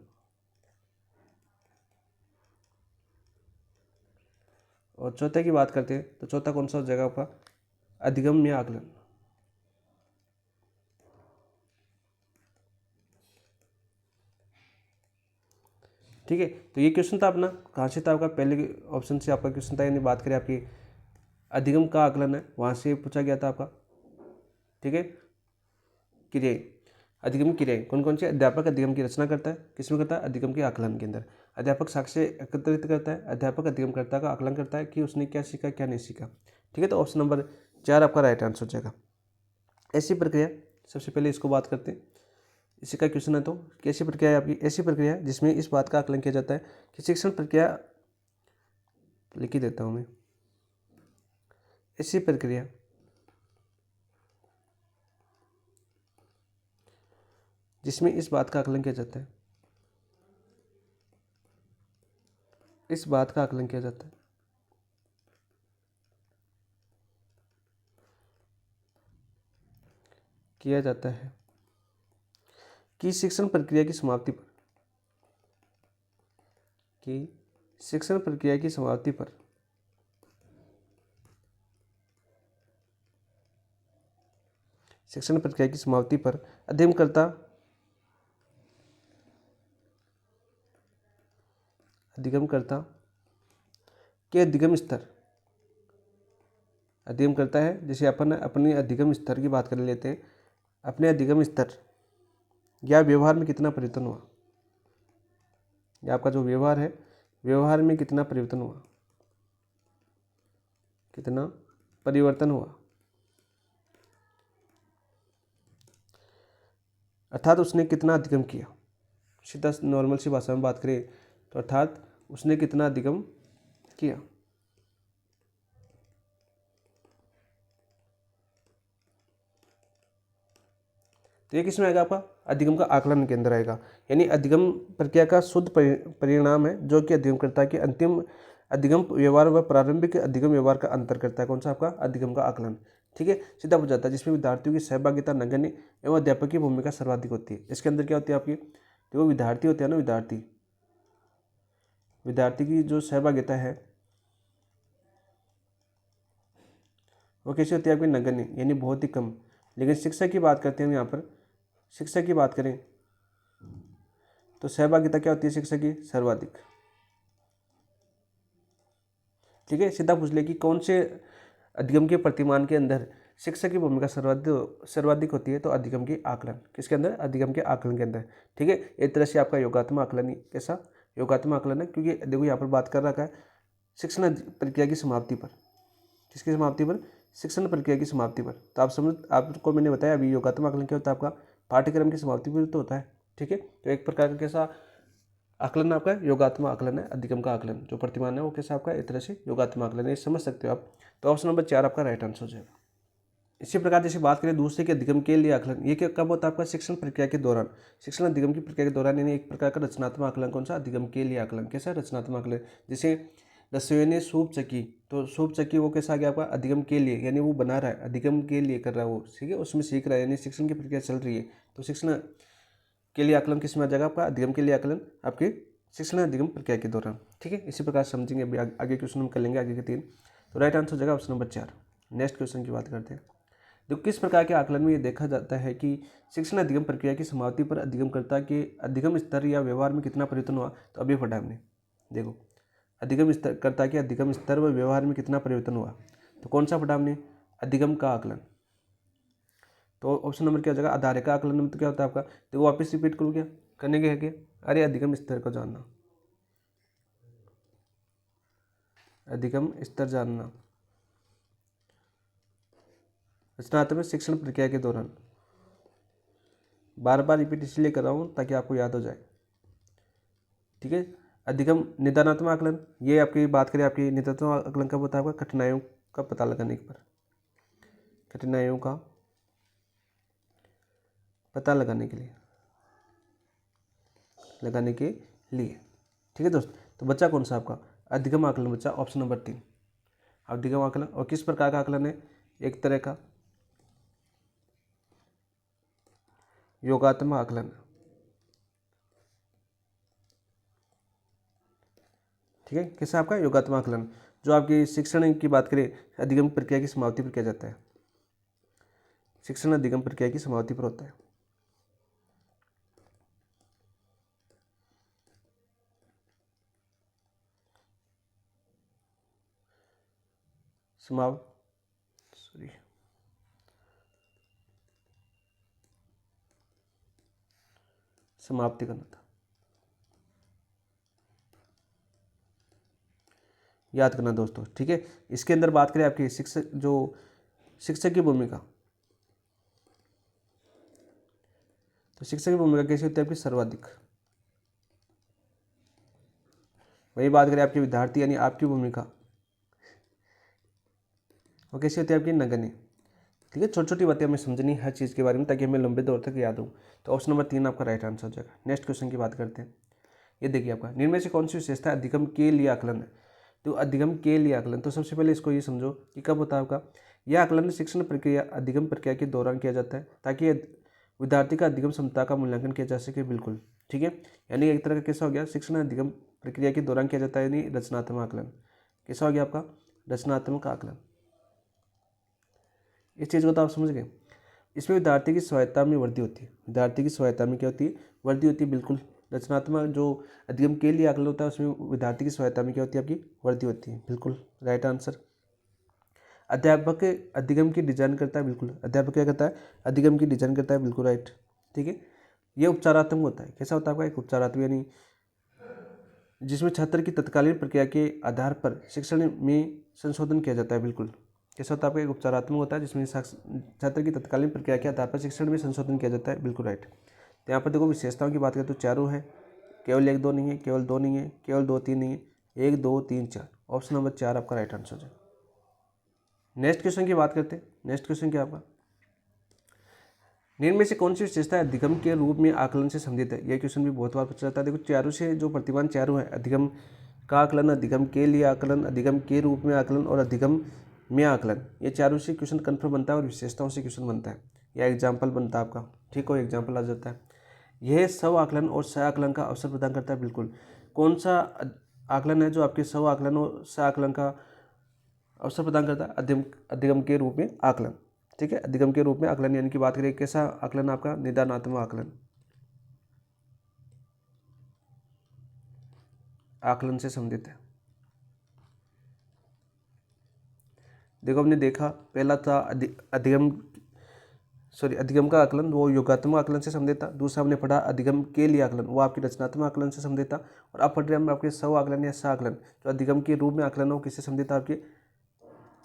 और चौथे की बात करते हैं, तो चौथा कौन सा जगह पर, अधिगम में आकलन। ठीक है, तो ये क्वेश्चन था अपना, कहाँ से था आपका, पहले ऑप्शन से आपका क्वेश्चन था, यानी बात करें आपकी अधिगम का आकलन है, वहाँ से पूछा गया था आपका। ठीक है, क्रियाएं, अधिगम क्रियाएं कौन कौन सी, अध्यापक अधिगम की रचना करता है, किसमें करता है, अधिगम के आकलन के अंदर। अध्यापक साक्ष्य एकत्रित करता है, अध्यापक अधिगमकर्ता का आकलन करता है कि उसने क्या सीखा क्या नहीं सीखा। ठीक है, तो ऑप्शन नंबर 4 आपका राइट आंसर हो जाएगा। ऐसी प्रक्रिया, सबसे पहले इसको बात करते हैं, इसी का क्वेश्चन है। तो कैसी प्रक्रिया है आपकी, ऐसी प्रक्रिया जिसमें इस बात का आकलन किया जाता है कि शिक्षण प्रक्रिया, लिख ही देता हूँ मैं, ऐसी प्रक्रिया जिसमें इस बात का आकलन किया जाता है, इस बात का आकलन किया जाता है कि शिक्षण प्रक्रिया की समाप्ति पर, कि शिक्षण प्रक्रिया की समाप्ति पर शिक्षण प्रक्रिया की समाप्ति पर अधिगमकर्ता के अधिगम स्तर, अधिगम करता है, जैसे अपन अपने अधिगम स्तर की बात कर लेते हैं, अपने अधिगम स्तर या व्यवहार में कितना परिवर्तन हुआ, या आपका जो व्यवहार है, व्यवहार में कितना परिवर्तन हुआ, कितना परिवर्तन हुआ, अर्थात उसने कितना अधिगम किया। सीधा नॉर्मल सी भाषा में बात करें तो अर्थात उसने कितना अधिगम किया। तो ये किसमें आएगा, आपका अधिगम का आकलन के अंदर आएगा, यानी अधिगम प्रक्रिया का शुद्ध परिणाम है जो कि अधिगमकर्ता के अंतिम अधिगम व्यवहार व प्रारंभिक अधिगम व्यवहार का अंतर करता है। कौन सा, आपका अधिगम का आकलन। ठीक है, सीधा हो जाता है, जिसमें विद्यार्थियों की सहभागिता नगण्य एवं अध्यापक की भूमिका सर्वाधिक होती है। इसके अंदर क्या होती है आपकी, जो विद्यार्थी होते हैं ना, विद्यार्थी की जो सहभागिता है, वो कैसी होती है आपकी नगण्य, यानी बहुत ही कम। लेकिन शिक्षा की बात करते हैं हम यहाँ पर, शिक्षा की बात करें तो सहभागिता क्या होती है शिक्षा की, सर्वाधिक। ठीक है, सीधा पूछ ले कि कौन से अधिगम के प्रतिमान के अंदर शिक्षा की भूमिका सर्वाधिक होती है, तो अधिगम के आकलन, किसके अंदर, अधिगम के आकलन के अंदर। ठीक है, एक तरह से आपका योगात्मक आकलन ही, कैसा योगात्मक आकलन है, क्योंकि देखो यहाँ पर बात कर रखा है शिक्षण प्रक्रिया की समाप्ति पर, किसकी समाप्ति पर, शिक्षण प्रक्रिया की समाप्ति पर। तो आप समझ, आपको मैंने बताया अभी योगात्मक आकलन क्या होता है, आपका पाठ्यक्रम की समाप्ति पर तो होता है। ठीक है, तो एक प्रकार का कैसा आकलन आपका योगात्मक आकलन है, अधिगम का आकलन जो प्रतिमान है वो कैसा आपका एक तरह से योगात्मक आकलन है, समझ सकते हो आप। तो ऑप्शन नंबर 4 आपका राइट आंसर हो जाएगा। इसी प्रकार जैसे बात करें दूसरे के अधिगम के लिए आकलन, ये क्या कब होता है आपका, शिक्षण प्रक्रिया के दौरान, शिक्षण अधिगम की प्रक्रिया के दौरान, यानी एक प्रकार का रचनात्मक आकलन। कौन सा, अधिगम के लिए आकलन, कैसा रचनात्मक आकलन। जैसे रसोई ने सूप चकी, तो सूप चकी वो कैसा आ गया आपका, अधिगम के लिए, यानी वो बना रहा है, अधिगम के लिए कर रहा है वो, ठीक है, उसमें सीख रहा है, यानी शिक्षण की प्रक्रिया चल रही है। तो शिक्षण के लिए आकलन किस में आ जाएगा आपका, अधिगम के लिए आकलन आपके शिक्षण अधिगम प्रक्रिया के दौरान। ठीक है, इसी प्रकार समझेंगे, अभी आगे क्वेश्चन हम कर लेंगे, आगे के 3। तो राइट आंसर हो जाएगा ऑप्शन नंबर 4। नेक्स्ट क्वेश्चन की बात करते हैं। तो किस प्रकार के आकलन में ये देखा जाता है कि शिक्षण अधिगम प्रक्रिया की समाप्ति पर अधिगमकर्ता के अधिगम स्तर या व्यवहार में कितना परिवर्तन हुआ। तो अभी पढ़ा हमने, देखो अधिगम स्तर कर्ता के अधिगम स्तर व व्यवहार में कितना परिवर्तन हुआ, तो कौन सा पढ़ा हमने, अधिगम का आकलन। तो ऑप्शन नंबर क्या हो जाएगा, आधार का आकलन में तो क्या होता है आपका, देखो वापस रिपीट करूँ क्या, करने के है क्या, अरे अधिगम स्तर को जानना, अधिगम स्तर जानना रचनात्मक शिक्षण प्रक्रिया के दौरान। बार बार रिपीट इसलिए कर रहा हूँ ताकि आपको याद हो जाए। ठीक है, अधिगम निदानात्मक आकलन, ये आपकी बात करें, आपकी निदानात्मक आकलन कब होता है आपका, कठिनाइयों का पता लगाने पर, कठिनाइयों का पता लगाने के लिए, ठीक है दोस्त। तो बच्चा कौन सा आपका, अधिगम आकलन बच्चा ऑप्शन नंबर 3 अधिगम आकलन। और किस प्रकार का आकलन है, एक तरह का योगात्मक आकलन। ठीक है, कैसा आपका योगात्मक आकलन, जो आपकी शिक्षण की बात करें अधिगम प्रक्रिया की समाप्ति पर किया जाता है, शिक्षण अधिगम प्रक्रिया की समाप्ति पर होता है। समाप्ति करना था, याद करना दोस्तों। ठीक है, इसके अंदर बात करें आपकी शिक्षक की भूमिका, तो शिक्षक की भूमिका कैसी होती है आपकी, सर्वाधिक। वही बात करें आपके विद्यार्थी यानी आपकी भूमिका, वो कैसी होती है आपकी, नगण्य। ठीक है, छोटी छोटी बातें हमें समझनी हर चीज़ के बारे में ताकि हमें लंबे दौर तक याद हो। तो ऑप्शन नंबर 3 आपका राइट आंसर हो जाएगा। नेक्स्ट क्वेश्चन की बात करते हैं। ये देखिए आपका, निम्न में से कौन सी विशेषता अधिगम के लिए आकलन है। तो अधिगम के लिए आकलन, तो सबसे पहले इसको ये समझो कि कब होता है आपका, यह आकलन शिक्षण प्रक्रिया अधिगम प्रक्रिया के दौरान किया जाता है ताकि विद्यार्थी का अधिगम क्षमता का मूल्यांकन किया जा सके। बिल्कुल ठीक है, यानी एक तरह का कैसा हो गया, शिक्षण अधिगम प्रक्रिया के दौरान किया जाता है, यानी रचनात्मक आकलन। कैसा हो गया आपका, रचनात्मक आकलन। इस चीज़ को तो आप समझ गए। इसमें विद्यार्थी की स्वायत्ता में वृद्धि होती है, विद्यार्थी की स्वायत्ता में क्या होती है, वृद्धि होती है। बिल्कुल, रचनात्मक जो अधिगम के लिए आकलन होता है उसमें विद्यार्थी की स्वायत्ता में क्या होती है, आपकी वृद्धि होती है। बिल्कुल राइट आंसर। अध्यापक अधिगम की डिजाइन करता है, बिल्कुल अध्यापक क्या करता है, अधिगम की डिजाइन करता है, बिल्कुल राइट। ठीक है, ये उपचारात्मक होता है। कैसा होता है आपका, एक उपचारात्मक, यानी जिसमें छात्र की तत्कालीन प्रक्रिया के आधार पर शिक्षण में संशोधन किया जाता है। बिल्कुल, कैसा होता है आपका, एक उपचारात्मक होता है जिसमें छात्र की तत्कालीन प्रक्रिया के आधार पर शिक्षण में संशोधन किया जाता है। बिल्कुल राइट। तो यहाँ पर देखो विशेषताओं की बात करें तो चारों है, केवल 1 2 नहीं है, केवल 2 नहीं है, केवल 2 3 नहीं है, 1 2 3 4। ऑप्शन नंबर 4 आपका राइट आंसर है। नेक्स्ट क्वेश्चन की बात करते हैं। नेक्स्ट क्वेश्चन क्या आपका, निम्न में से कौन सी विशेषता अधिगम के रूप में आकलन से संबंधित है। यह क्वेश्चन भी बहुत बार पूछा जाता है। देखो चारों से जो प्रतिमान चारों है, अधिगम का आकलन, अधिगम के लिए आकलन, अधिगम के रूप में आकलन और अधिगम में आकलन, ये चारों से क्वेश्चन कन्फर्म बनता है और विशेषताओं से क्वेश्चन बनता है या एग्जाम्पल बनता है आपका। ठीक हो, एग्जाम्पल आ जाता है। यह स्व आकलन और सह आकलन का अवसर प्रदान करता है। बिल्कुल, कौन सा आकलन है जो आपके स्व आकलन और सह आकलन का अवसर प्रदान करता है अधिगम के रूप में आकलन। ठीक है, अधिगम के रूप में आकलन यानी कि बात करें कैसा आकलन, आपका निदानात्मक आकलन, आकलन से संबंधित है। देखो हमने देखा पहला था अधिगम का आकलन, वो योगात्मक आकलन से संबंधित था। दूसरा हमने पढ़ा अधिगम के लिए आकलन, वो आपकी रचनात्मक आकलन से संबंधित था। और अब पढ़ रहे हम आपके स्व आकलन या सह आकलन, जो अधिगम के रूप में आकलन हो किससे संबंधित है, आपके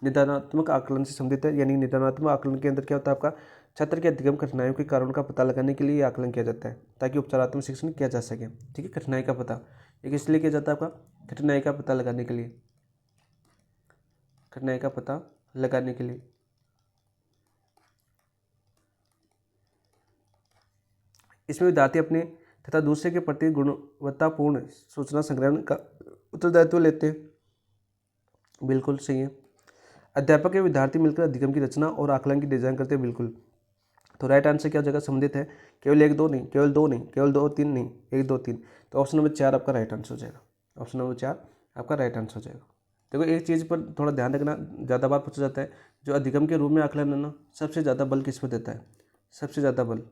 निदानात्मक आकलन से संबंधित है। यानी निदानात्मक आकलन के अंदर क्या होता है, आपका छात्र के अधिगम कठिनाइयों के कारणों का पता लगाने के लिए आकलन किया जाता है ताकि उपचारात्मक शिक्षण किया जा सके। ठीक है, कठिनाई का पता एक इसलिए किया जाता है, आपका कठिनाई का पता लगाने के लिए, कठिनाई का पता लगाने के लिए। इसमें विद्यार्थी अपने तथा दूसरे के प्रति गुणवत्तापूर्ण सूचना संग्रहण का उत्तरदायित्व लेते हैं। बिल्कुल सही है। अध्यापक के विद्यार्थी मिलकर अधिगम की रचना और आकलन की डिजाइन करते हैं। बिल्कुल, तो राइट आंसर क्या जगह संबंधित है, केवल 1 2 नहीं, केवल 2 नहीं, केवल 2 3 नहीं, 1 2 3। तो ऑप्शन नंबर 4 आपका राइट आंसर हो जाएगा। ऑप्शन नंबर 4 आपका राइट आंसर हो जाएगा। देखो एक चीज़ पर थोड़ा ध्यान रखना, ज़्यादा बार पूछा जाता है, जो अधिगम के रूप में आकलन है ना, सबसे ज़्यादा बल किस पर देता है, सबसे ज़्यादा बल,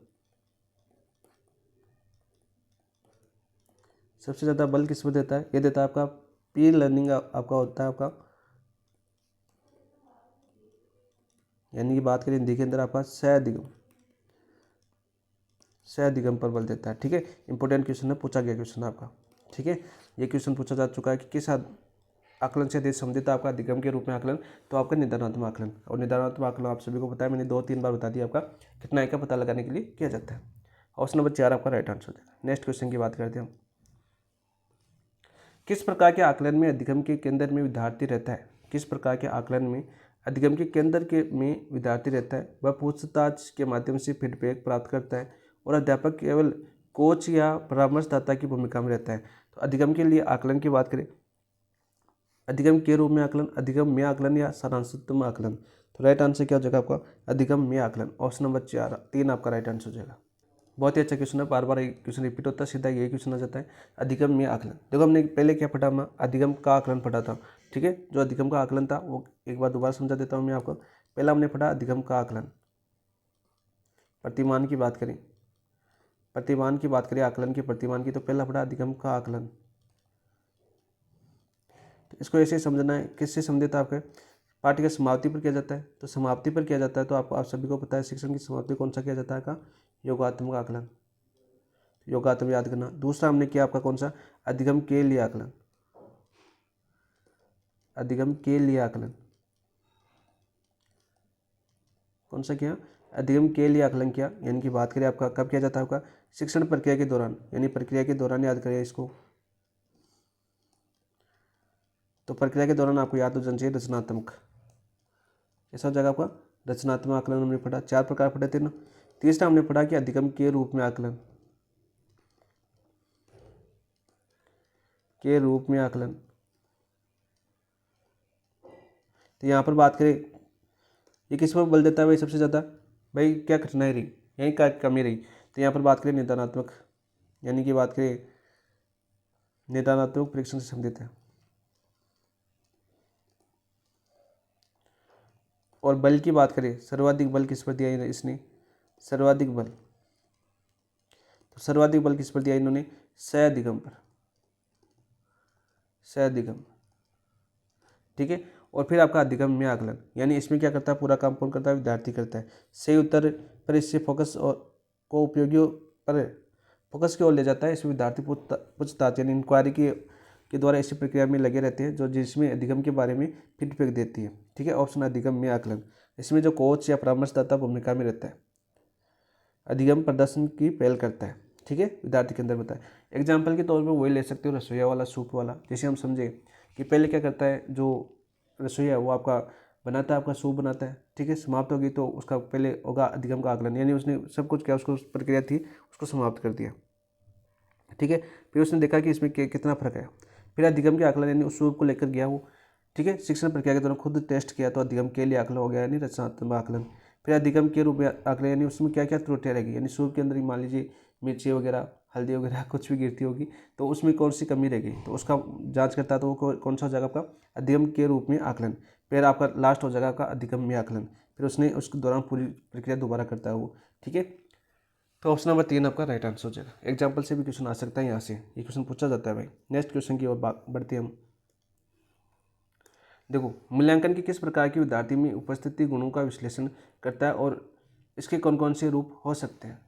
सबसे ज़्यादा बल किस पर देता है, ये देता है आपका पीयर लर्निंग आपका होता है आपका, यानी कि बात करें हिंदी के अंदर आपका सह अधिगम पर बल देता है। ठीक है, इंपॉर्टेंट क्वेश्चन है, पूछा गया क्वेश्चन आपका। ठीक है, ये क्वेश्चन पूछा जा चुका है कि किस आकलन से अधिक संबंधित आपका अधिगम के रूप में आकलन, तो आपका निदानात्मक आकलन। और निदानात्मक आकलन आप सभी को पता है, मैंने 2 3 बार बता दिया, आपका कठिनाई का पता लगाने के लिए किया जाता है। ऑप्शन नंबर 4 आपका राइट आंसर हो जाएगा। नेक्स्ट क्वेश्चन की बात करते हैं हम। किस प्रकार के आकलन में अधिगम के केंद्र में विद्यार्थी रहता है, किस प्रकार के आकलन में अधिगम के केंद्र के में विद्यार्थी रहता है, वह पूछताछ के माध्यम से फीडबैक प्राप्त करता है और अध्यापक केवल कोच या परामर्शदाता की भूमिका में रहता है। तो अधिगम के लिए आकलन की बात करें, अधिगम के रूप में आकलन, अधिगम में आकलन या सारांशात्मक आकलन, तो राइट आंसर क्या हो जाएगा आपका, अधिगम में आकलन। ऑप्शन नंबर 3 आपका राइट आंसर हो जाएगा। बहुत ही अच्छा क्वेश्चन है, बार बार क्वेश्चन रिपीट होता है, सीधा यही क्वेश्चन आ जाता है, अधिगम में आकलन। देखो हमने पहले क्या पढ़ा, मैं अधिगम का आकलन पढ़ा था। ठीक है, जो अधिगम का आकलन था वो एक बार दोबारा समझा देता हूँ मैं आपको। पहला हमने पढ़ा अधिगम का आकलन, प्रतिमान की बात करें, प्रतिमान की बात करें, आकलन के प्रतिमान की, तो पहला पढ़ा अधिगम का आकलन। तो इसको ऐसे समझना है, किससे संबंधित आपके पाठ्य की समाप्ति पर किया जाता है, तो समाप्ति पर किया जाता है। तो आप सभी को पता है शिक्षण की समाप्ति कौन सा किया जाता है का, योगात्मक आकलन, योगात्मक याद करना। दूसरा हमने किया आपका कौन सा, अधिगम के लिए आकलन, अधिगम के लिए आकलन, कौन सा किया, अधिगम के लिए आकलन किया। यानी कि बात करें आपका कब किया जाता है, आपका शिक्षण प्रक्रिया के दौरान, यानी प्रक्रिया के दौरान याद करिए इसको। तो प्रक्रिया के दौरान आपको याद हो जाना चाहिए रचनात्मक, ऐसा हो जाएगा आपका रचनात्मक आकलन। हमने पढ़ा 4 प्रकार पढ़े थे ना। तीसरा हमने पढ़ा कि अधिगम के रूप में आकलन, के रूप में आकलन। तो यहाँ पर बात करें ये किस पर बल देता है भाई सबसे ज़्यादा, भाई क्या कठिनाई रही, यही क्या कमी रही। तो यहाँ पर बात करें निदानात्मक, यानी कि बात करें निदानात्मक परीक्षण से संबंधित है। और बल की बात करें, सर्वाधिक बल किस पर दिया इसने, सर्वाधिक बल, तो सर्वाधिक बल किस पर दिया इन्होंने, सह अधिगम पर, सह अधिगम। ठीक है, और फिर आपका अधिगम में आकलन, यानी इसमें क्या करता है, पूरा काम कौन करता है, विद्यार्थी करता है। सही उत्तर पर इससे फोकस और को उपयोगियों पर फोकस की ओर ले जाता है। इसमें विद्यार्थी पूछताछ यानी इंक्वायरी के द्वारा इसी प्रक्रिया में लगे रहते हैं, जो जिसमें अधिगम के बारे में फीडबैक देती है। ठीक है, ऑप्शन अधिगम में आकलन, इसमें जो कोच या परामर्शदाता भूमिका में रहता है, अधिगम प्रदर्शन की पहल करता है। ठीक है, विद्यार्थी के अंदर बताए। एग्जाम्पल के तौर पर वही ले सकते हो, रसोईया वाला, सूप वाला। जैसे हम समझे कि पहले क्या करता है, जो रसोईया वो आपका बनाता है, आपका सूप बनाता है। ठीक है, समाप्त होगी तो उसका पहले होगा अधिगम का आकलन, यानी उसने सब कुछ क्या उसको प्रक्रिया थी उसको समाप्त कर दिया। ठीक है, फिर उसने देखा कि इसमें कितना फर्क है, फिर अधिगम के आकलन यानी उस सूप को लेकर गया वो। ठीक है, शिक्षण प्रक्रिया के दौरान खुद टेस्ट किया तो अधिगम के लिए आकलन हो गया, यानी रचनात्मक आकलन। फिर अधिगम के रूप में आकलन, यानी उसमें क्या क्या त्रुटियाँ रहेगी, यानी सूप के अंदर मान लीजिए मिर्ची वगैरह, हल्दी वगैरह कुछ भी गिरती होगी तो उसमें कौन सी कमी रहेगी, तो उसका जांच करता है, तो वो कौन सा हो जाएगा आपका, अधिगम के रूप में आकलन। फिर आपका लास्ट हो जाएगा आपका अधिगम्य आकलन, फिर उसने उसके दौरान पूरी प्रक्रिया दोबारा करता है वो। ठीक है, तो ऑप्शन नंबर 3 आपका राइट आंसर हो जाएगा। एग्जाम्पल से भी क्वेश्चन आ सकता है यहाँ से, ये क्वेश्चन पूछा जाता है भाई। नेक्स्ट क्वेश्चन की ओर बढ़ते हैं हम। देखो, मूल्यांकन की किस प्रकार की विद्यार्थी में उपस्थिति गुणों का विश्लेषण करता है और इसके कौन कौन से रूप हो सकते हैं।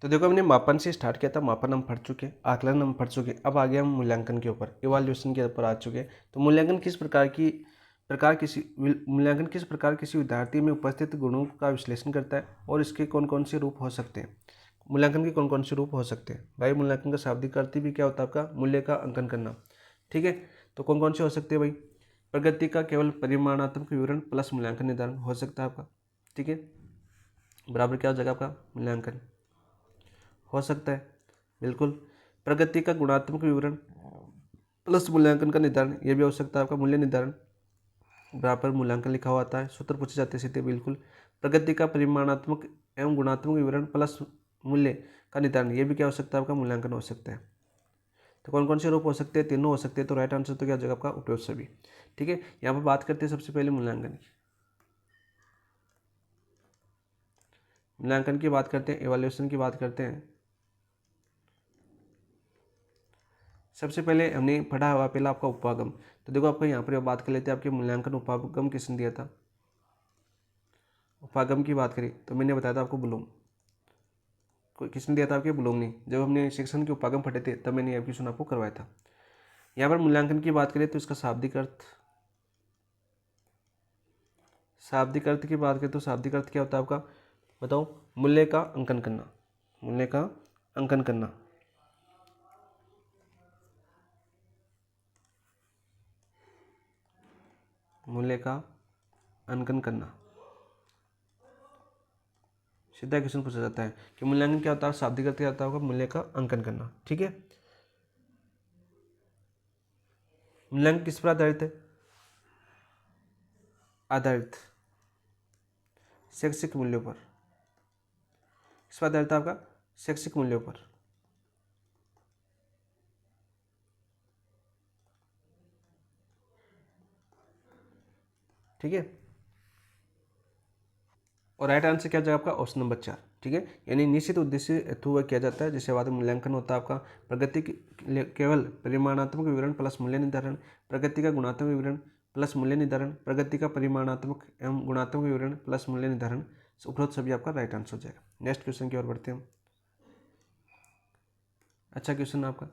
तो देखो, हमने मापन से स्टार्ट किया था, मापन हम पढ़ चुके, आकलन हम पढ़ चुके, अब आ गया हम मूल्यांकन के ऊपर, इवाल्यूएशन के ऊपर आ चुके। तो मूल्यांकन किस प्रकार किसी विद्यार्थी में उपस्थित गुणों का विश्लेषण करता है और इसके कौन कौन से रूप हो सकते हैं। मूल्यांकन के कौन कौन से रूप हो सकते हैं भाई। मूल्यांकन का शाब्दिक अर्थ भी क्या होता है आपका, मूल्य का अंकन करना। ठीक है, तो कौन कौन से हो सकते हैं भाई। प्रगति का केवल परिमाणात्मक विवरण प्लस मूल्यांकन निर्धारण हो सकता है आपका। ठीक है, बराबर क्या हो जाएगा आपका, मूल्यांकन हो सकता है बिल्कुल। प्रगति का गुणात्मक विवरण प्लस मूल्यांकन का निर्धारण, ये भी हो सकता है आपका। मूल्य निर्धारण बराबर मूल्यांकन लिखा हुआ आता है, सूत्र पूछे जाते हैं सीधे बिल्कुल। प्रगति का परिमाणात्मक एवं गुणात्मक विवरण प्लस मूल्य का निर्धारण, ये भी क्या हो सकता है आपका, मूल्यांकन हो सकता है। तो कौन कौन से रूप हो सकते हैं, तीनों हो सकते हैं। तो राइट आंसर तो क्या हो जाएगा आपका, उपयुक्त सभी। ठीक है, यहाँ पर बात करते हैं सबसे पहले मूल्यांकन की। मूल्यांकन की बात करते हैं, एवेल्यूएशन की बात करते हैं। सबसे पहले हमने पढ़ा हुआ पहला आपका उपागम। तो देखो, आपको यहाँ पर बात कर लेते हैं, आपके मूल्यांकन उपागम किसने दिया था। उपागम की बात करें तो मैंने बताया था आपको, ब्लूम। किसने दिया था आपके, ब्लूम ने। जब हमने शिक्षण के उपागम पढ़े थे तब मैंने यह क्वेश्चन आपको करवाया था। यहाँ पर मूल्यांकन की बात करें तो इसका शाब्दिक अर्थ, शाब्दिक अर्थ की बात करें तो शाब्दिक अर्थ क्या होता है आपका, बताओ। मूल्य का अंकन करना, मूल्य का अंकन करना। मूल्य का अंकन करना, सीधा क्वेश्चन पूछा जाता है कि मूल्यांकन क्या होता है, शाब्दिक अर्थ क्या होता होगा, मूल्य का अंकन करना। ठीक है, मूल्यांकन किस पर आधारित है, आधारित शैक्षिक मूल्यों पर। किस पर आधारित है आपका, शैक्षिक मूल्यों पर। ठीक है, और राइट आंसर क्या जाएगा आपका, ऑप्शन नंबर 4। ठीक है, यानी निश्चित उद्देश्य हेतु वह किया जाता है, जिसके बाद मूल्यांकन होता है आपका। प्रगति केवल परिमाणात्मक विवरण प्लस मूल्य निर्धारण, प्रगति का गुणात्मक विवरण प्लस मूल्य निर्धारण, प्रगति का परिमाणात्मक एवं गुणात्मक विवरण प्लस मूल्य निर्धारण, उपरोक्त सभी आपका राइट आंसर हो जाएगा। नेक्स्ट क्वेश्चन की ओर बढ़ते हैं हम। अच्छा क्वेश्चन आपका,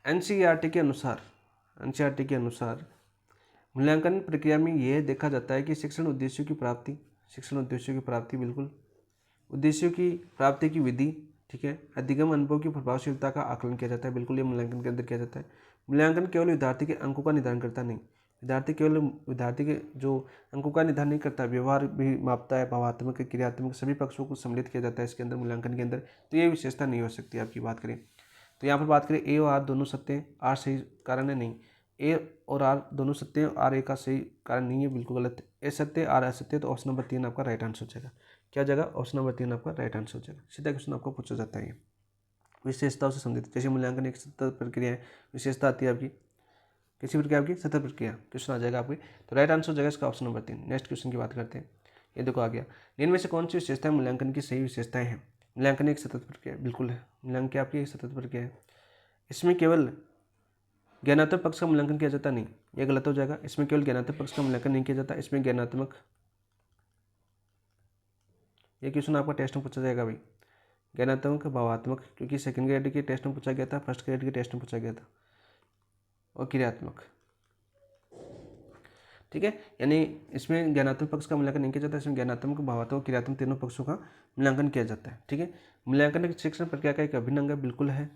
एनसीईआरटी के अनुसार, एनसीईआरटी के अनुसार मूल्यांकन प्रक्रिया में यह देखा जाता है कि शिक्षण उद्देश्यों की प्राप्ति, शिक्षण उद्देश्यों की प्राप्ति बिल्कुल, उद्देश्यों की प्राप्ति की विधि, ठीक है, अधिगम अनुभव की प्रभावशीलता का आकलन किया जाता है, बिल्कुल ये मूल्यांकन के अंदर किया जाता है। मूल्यांकन केवल विद्यार्थी के अंकों का निर्धारण करता नहीं, विद्यार्थी के जो अंकों का निर्धारण नहीं करता, व्यवहार भी मापता है, भावात्मक क्रियात्मक सभी पक्षों को सम्मिलित किया जाता है इसके अंदर, मूल्यांकन के अंदर। तो ये विशेषता नहीं हो सकती आपकी बात करें तो। यहाँ पर बात करें ए और आर दोनों सत्य हैं, आर सही कारण है नहीं, ए और आर दोनों सत्य हैं, आर ए का सही कारण नहीं है, बिल्कुल गलत है। ए सत्य आर असत्य, तो ऑप्शन नंबर 3 आपका राइट आंसर हो जाएगा। क्या जगह, ऑप्शन नंबर 3 आपका राइट आंसर हो जाएगा। सीधा क्वेश्चन आपको पूछा जाता है। विशेषताओं से संबंधित, जैसे मूल्यांकन एक सतत प्रक्रिया है, विशेषता आती है आपकी किसी प्रकार की सतत प्रक्रिया, क्वेश्चन आ जाएगा आपके। तो राइट आंसर हो जाएगा इसका ऑप्शन नंबर 3। नेक्स्ट क्वेश्चन की बात करते हैं। ये देखो आ गया, इनमें से कौन सी विशेषताएं मूल्यांकन की सही विशेषताएं हैं। मूल्यांकन एक सतत प्रक्रिया बिल्कुल है, मूल्यांकन की आपकी एक सतत प्रक्रिया है। इसमें केवल ज्ञानात्मक पक्ष का मूल्यांकन किया जाता नहीं, ये गलत हो जाएगा। इसमें केवल ज्ञानात्मक पक्ष का मूल्यांकन नहीं किया जाता, इसमें ज्ञानात्मक, ये क्वेश्चन आपका टेस्ट में पूछा जाएगा भाई, ज्ञानात्मक भावात्मक, क्योंकि सेकंड ग्रेड के टेस्ट में पूछा गया था, फर्स्ट ग्रेड के टेस्ट में पूछा गया था, और क्रियात्मक। ठीक है, यानी इसमें ज्ञानात्मक पक्ष का मूल्यांकन नहीं किया जाता, इसमें ज्ञानात्मक भावात्मक क्रियात्मक तीनों पक्षों का मूल्यांकन किया जाता है। ठीक है, मूल्यांकन एक शिक्षण प्रक्रिया का एक अभिन्न अंग बिल्कुल है।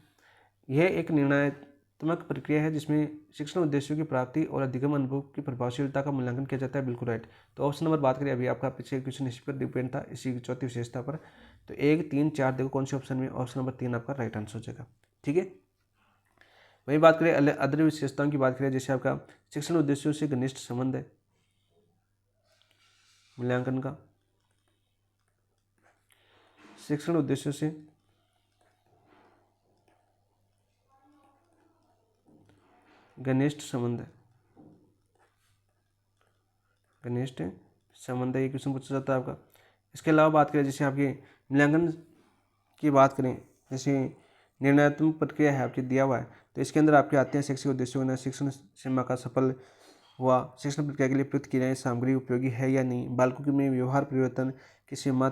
यह एक निर्णयात्मक प्रक्रिया है जिसमें शिक्षण उद्देश्यों की प्राप्ति और अधिगम अनुभव की प्रभावशीलता का मूल्यांकन किया जाता है, बिल्कुल राइट। तो ऑप्शन नंबर बात करें, अभी आपका पीछे क्वेश्चन इसी पर डिपेंड था, इसी चौथी विशेषता पर। तो 1, 3, 4 देखो कौन से ऑप्शन में, ऑप्शन नंबर 3 आपका राइट आंसर हो जाएगा। ठीक है, वही बात करें अदर विशेषताओं की बात करें, जैसे आपका शिक्षण उद्देश्यों से घनिष्ठ संबंध है मूल्यांकन का, शिक्षण उद्देश्यों से घनिष्ठ संबंध है, घनिष्ठ संबंध, ये क्वेश्चन पूछा जाता है आपका। इसके अलावा बात करें जैसे आपके मूल्यांकन की बात करें, जैसे निर्णयात्मक प्रक्रिया है आपके दिया हुआ है, तो इसके अंदर आपके आते हैं शैक्षिक उद्देश्यों में शिक्षण सीमा का सफल हुआ, शिक्षण प्रक्रिया के लिए प्रयुक्त क्रियाएं सामग्री उपयोगी है या नहीं, बालकों में व्यवहार परिवर्तन की सीमा